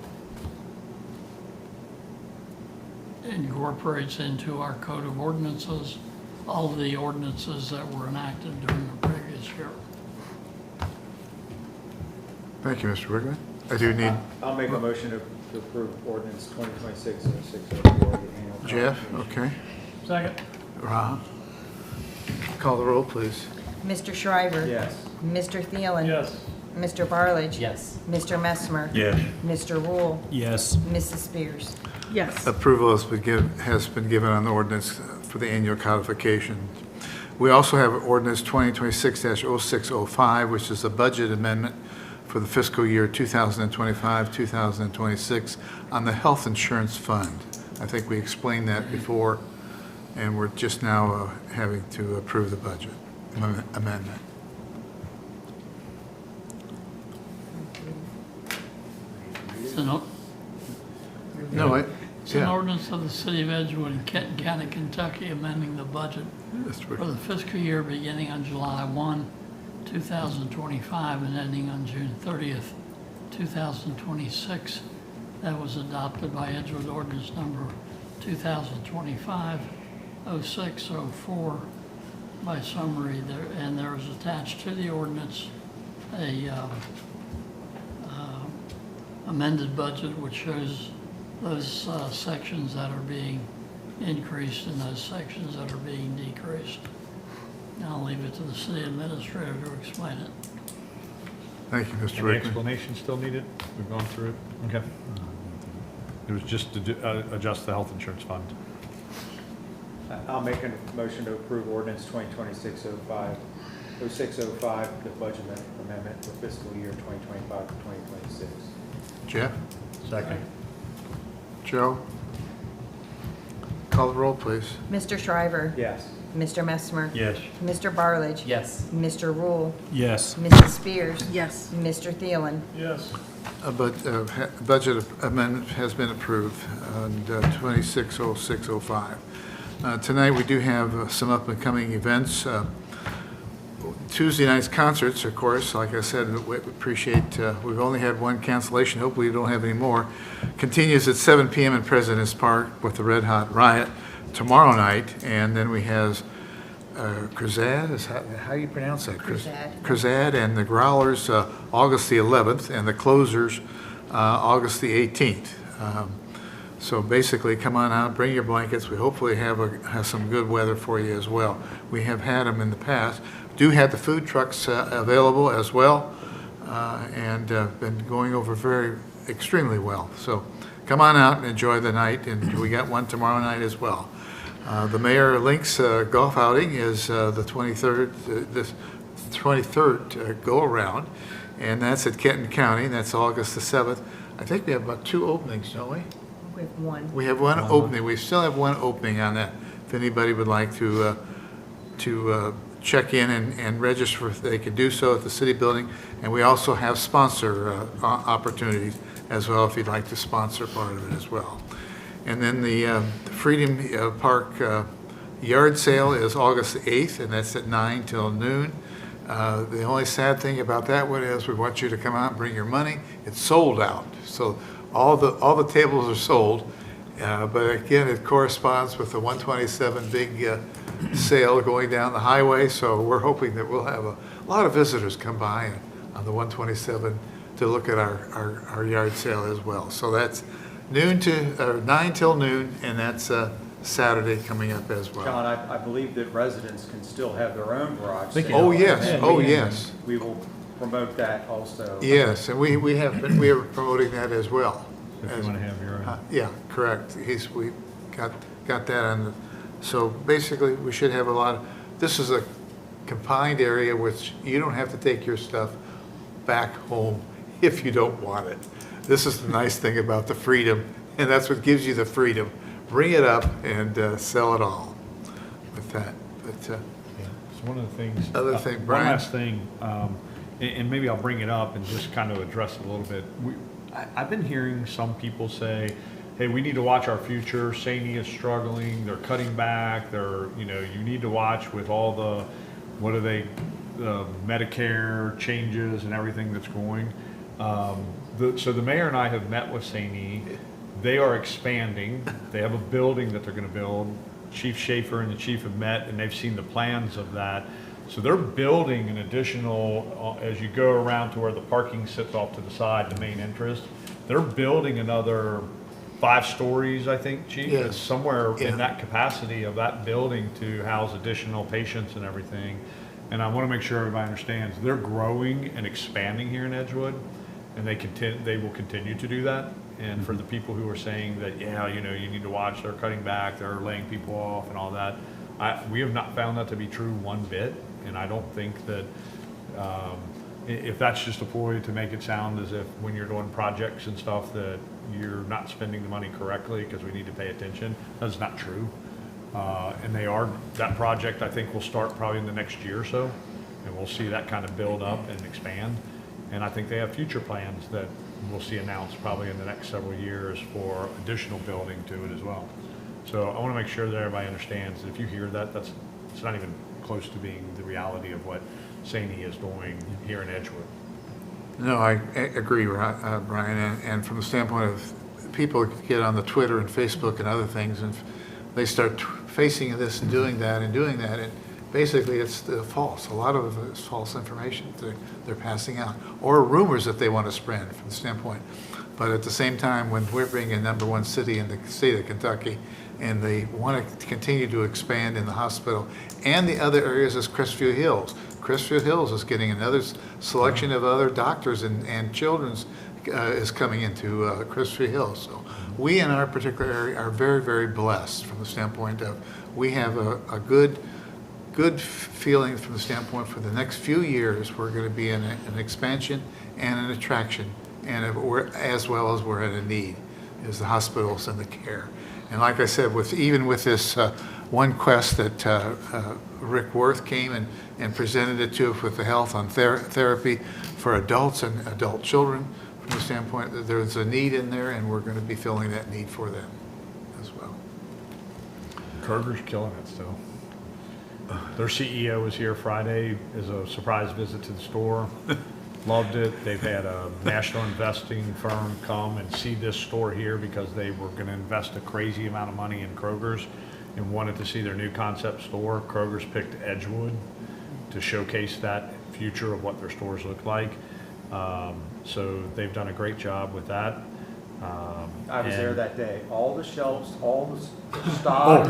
Speaker 10: incorporates into our Code of Ordinances all of the ordinances that were enacted during the previous year.
Speaker 3: Thank you, Mr. Wickman. I do need
Speaker 2: I'll make a motion to approve ordinance 2026-06-04.
Speaker 3: Jeff, okay.
Speaker 10: Second.
Speaker 3: Ron? Call the roll, please.
Speaker 11: Mr. Shriver?
Speaker 2: Yes.
Speaker 11: Mr. Thielen?
Speaker 10: Yes.
Speaker 11: Mr. Barledge?
Speaker 6: Yes.
Speaker 11: Mr. Messmer?
Speaker 7: Yes.
Speaker 11: Mr. Rule?
Speaker 4: Yes.
Speaker 11: Mrs. Spears?
Speaker 5: Yes.
Speaker 3: Approval has been given on the ordinance for the annual codification. We also have ordinance 2026-06-05, which is a budget amendment for the fiscal year 2025-2026 on the health insurance fund. I think we explained that before, and we're just now having to approve the budget amendment.
Speaker 10: So no,
Speaker 3: No,
Speaker 10: It's an
Speaker 3: Yeah.
Speaker 10: ordinance of the City of Edgewood in Kenton County, Kentucky, amending the budget
Speaker 3: Mr.
Speaker 10: for
Speaker 3: Rick.
Speaker 10: the fiscal year beginning on July 1, 2025, and ending on June 30th, 2026. That was adopted by Edgewood Ordinance Number 2025-0604 by summary there, and there is attached to the ordinance a amended budget which shows those sections that are being increased and those sections that are being decreased. Now I'll leave it to the city administrator to explain it.
Speaker 3: Thank you, Mr.
Speaker 1: Any
Speaker 3: Rickman.
Speaker 1: explanation still needed? We've gone through it? Okay. It was just to adjust the health insurance fund.
Speaker 2: I'll make a motion to approve ordinance 0605, the budget amendment for fiscal year 2025 to 2026.
Speaker 3: Jeff?
Speaker 7: Second.
Speaker 3: Joe? Call the roll, please.
Speaker 11: Mr. Shriver?
Speaker 2: Yes.
Speaker 11: Mr. Messmer?
Speaker 7: Yes.
Speaker 11: Mr. Barledge?
Speaker 6: Yes.
Speaker 11: Mr. Rule?
Speaker 4: Yes.
Speaker 11: Mrs. Spears?
Speaker 5: Yes.
Speaker 11: Mr. Thielen?
Speaker 1: Yes.
Speaker 3: Budget amendment has been approved on 260605. Tonight, we do have some up-and-coming events. Tuesday night's concerts, of course, like I said, we appreciate, we've only had one cancellation, hopefully we don't have any more. Continues at 7 p.m. in President's Park with the Red Hot Riot tomorrow night, and then we have Cruzad, is how you pronounce that?
Speaker 11: Cruzad.
Speaker 3: Cruzad and the Growlers, August the 11th, and the Closers, August the 18th. So basically, come on out, bring your blankets. We hopefully have some good weather for you as well. We have had them in the past. Do have the food trucks available as well, and been going over extremely well. So come on out and enjoy the night, and we got one tomorrow night as well. The Mayor Links golf outing is the 23rd go-around, and that's at Kenton County. That's August the 7th. I think we have about 2 openings, don't we?
Speaker 11: We have one.
Speaker 3: We have one opening. We still have one opening on that. If anybody would like to check in and register, they can do so at the city building. And we also have sponsor opportunities as well, if you'd like to sponsor part of it as well. And then the Freedom Park yard sale is August 8th, and that's at 9 till noon. The only sad thing about that one is we want you to come out and bring your money. It's sold out. So all the tables are sold, but again, it corresponds with the 127 big sale going down the highway. So we're hoping that we'll have a lot of visitors come by on the 127 to look at our yard sale as well. So that's 9 till noon, and that's Saturday coming up as well.
Speaker 2: John, I believe that residents can still have their own garage sale.
Speaker 3: Oh, yes.
Speaker 2: And
Speaker 3: Oh,
Speaker 2: we-
Speaker 3: yes.
Speaker 2: We will promote that also.
Speaker 3: Yes, and we are promoting that as well.
Speaker 1: If you want to have your own.
Speaker 3: Yeah, correct. We got that on the, so basically, we should have this is a confined area which you don't have to take your stuff back home if you don't want it. This is the nice thing about the freedom, and that's what gives you the freedom. Bring it up and sell it all with that. But
Speaker 1: Yeah, so one of the things.
Speaker 3: Other thing,
Speaker 1: One
Speaker 3: Brian?
Speaker 1: last thing, and maybe I'll bring it up and just kind of address it a little bit. I've been hearing some people say, hey, we need to watch our future. Saney is struggling. They're cutting back. You need to watch with all the Medicare changes and everything that's going. So the mayor and I have met with Saney. They are expanding. They have a building that they're going to build. Chief Schaefer and the chief have met, and they've seen the plans of that. So they're building an additional, as you go around to where the parking sits off to the side, the main entrance, they're building another 5 stories, I think, Chief?
Speaker 3: Yes.
Speaker 1: Somewhere
Speaker 3: Yeah.
Speaker 1: in that capacity of that building to house additional patients and everything. And I want to make sure everybody understands, they're growing and expanding here in Edgewood, and they will continue to do that. And for the people who are saying that, you need to watch, they're cutting back, they're laying people off and all that, we have not found that to be true one bit. And I don't think that, if that's just a ploy to make it sound as if when you're doing projects and stuff that you're not spending the money correctly because we need to pay attention, that's not true. And that project I think will start probably in the next year or so, and we'll see that kind of build up and expand. And I think they have future plans that we'll see announced probably in the next several years for additional building to it as well. So I want to make sure that everybody understands that if you hear that, it's not even close to being the reality of what Saney is doing here in Edgewood.
Speaker 3: No, I agree, Brian, and from the standpoint of people get on the Twitter and Facebook and other things, and they start facing this and doing that, and basically it's false. A lot of it is false information they're passing out, or rumors that they want to spread from the standpoint. But at the same time, when we're being a #1 city in the state of Kentucky, and they want to continue to expand in the hospital and the other areas is Crestview Hills. Crestview Hills is getting another selection of other doctors, and children's is coming into Crestview Hills. So we in our particular area are very, very blessed from the standpoint of we have a good feeling from the standpoint for the next few years we're going to be in an expansion and an attraction, and as well as we're in a need is the hospitals and the care. And like I said, even with this one quest that Rick Worth came and presented it to us with the health on therapy for adults and adult children, from the standpoint that there's a need in there, and we're going to be filling that need for them as well.
Speaker 1: Kroger's killing it still. Their CEO was here Friday as a surprise visit to the store. Loved it. They've had a national investing firm come and see this store here because they were going to invest a crazy amount of money in Kroger's and wanted to see their new concept store. Kroger's picked Edgewood to showcase that future of what their stores look like. So they've done a great job with that.
Speaker 2: I was there that day. All the shelves, all the
Speaker 1: Oh,
Speaker 2: stock.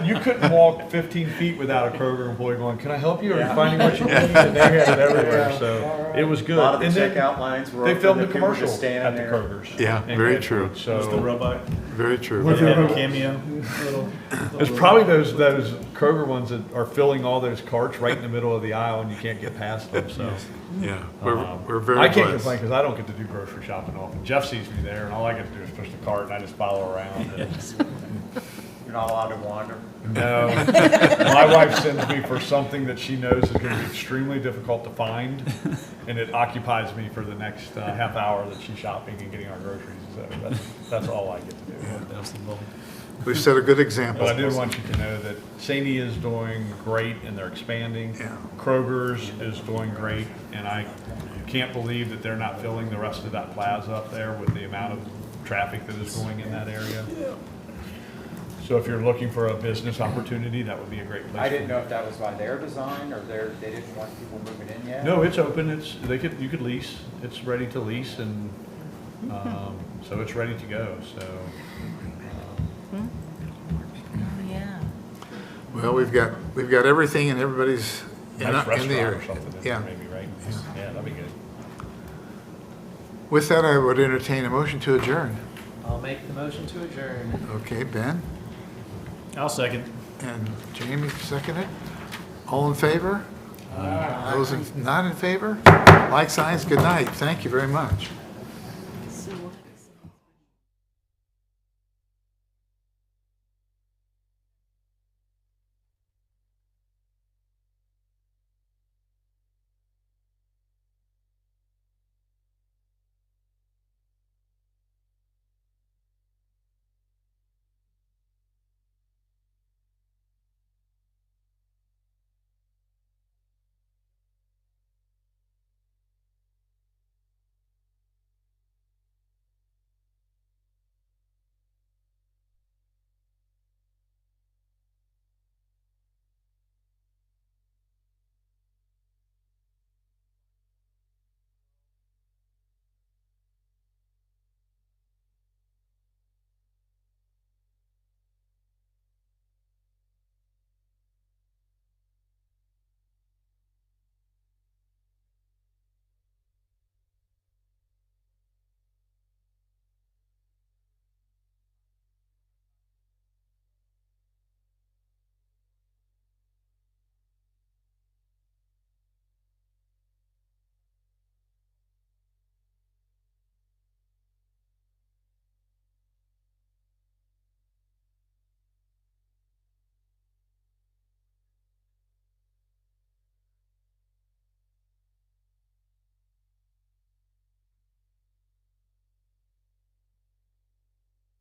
Speaker 1: you couldn't walk 15 feet without a Kroger employee going, "Can I help you? Are you finding what you need?" And they had it everywhere, so it was good.
Speaker 2: A lot of the
Speaker 1: And then
Speaker 2: checkout lines were
Speaker 1: they
Speaker 2: open,
Speaker 1: filmed a
Speaker 2: the people were
Speaker 1: commercial
Speaker 2: just standing
Speaker 1: at the
Speaker 2: there.
Speaker 1: Kroger's.
Speaker 3: Yeah,
Speaker 1: in
Speaker 3: very
Speaker 1: Edgewood,
Speaker 3: true.
Speaker 4: Was the
Speaker 1: So
Speaker 4: robot?
Speaker 3: Very true.
Speaker 4: Did it have a cameo?
Speaker 1: it's probably those Kroger ones that are filling all those carts right in the middle of the aisle and you can't get past them, so.
Speaker 3: Yeah, we're very
Speaker 1: I can't
Speaker 3: blessed.
Speaker 1: complain because I don't get to do grocery shopping often. Jeff sees me there and all I get to do is push the cart and I just follow around. And,
Speaker 2: You're not allowed to wander.
Speaker 1: no, my wife sends me for something that she knows is going to be extremely difficult to find, and it occupies me for the next half hour that she's shopping and getting our groceries. So that's all I get to do.
Speaker 4: That was the goal.
Speaker 3: We've set a good example.
Speaker 1: But I did want you to know that Saney is doing great and they're expanding.
Speaker 3: Yeah.
Speaker 1: Kroger's is doing great, and I can't believe that they're not filling the rest of that plaza up there with the amount of traffic that is going in that area. So if you're looking for a business opportunity, that would be a great place.
Speaker 2: I didn't know if that was by their design or they didn't want people moving in yet.
Speaker 1: No, it's open. You could lease. It's ready to lease, and so it's ready to go. So
Speaker 5: Oh, yeah.
Speaker 3: Well, we've got everything, and everybody's in
Speaker 1: nice
Speaker 3: the
Speaker 1: restaurant
Speaker 3: area.
Speaker 1: or something. in
Speaker 3: Yeah.
Speaker 1: there maybe right. Yeah, that'd be good.
Speaker 3: With that, I would entertain a motion to adjourn.
Speaker 6: I'll make the motion to adjourn.
Speaker 3: Okay, Ben
Speaker 4: I'll second.
Speaker 3: and Jamie seconded. All in favor? Those not in favor? Like signs, good night. Thank you very much.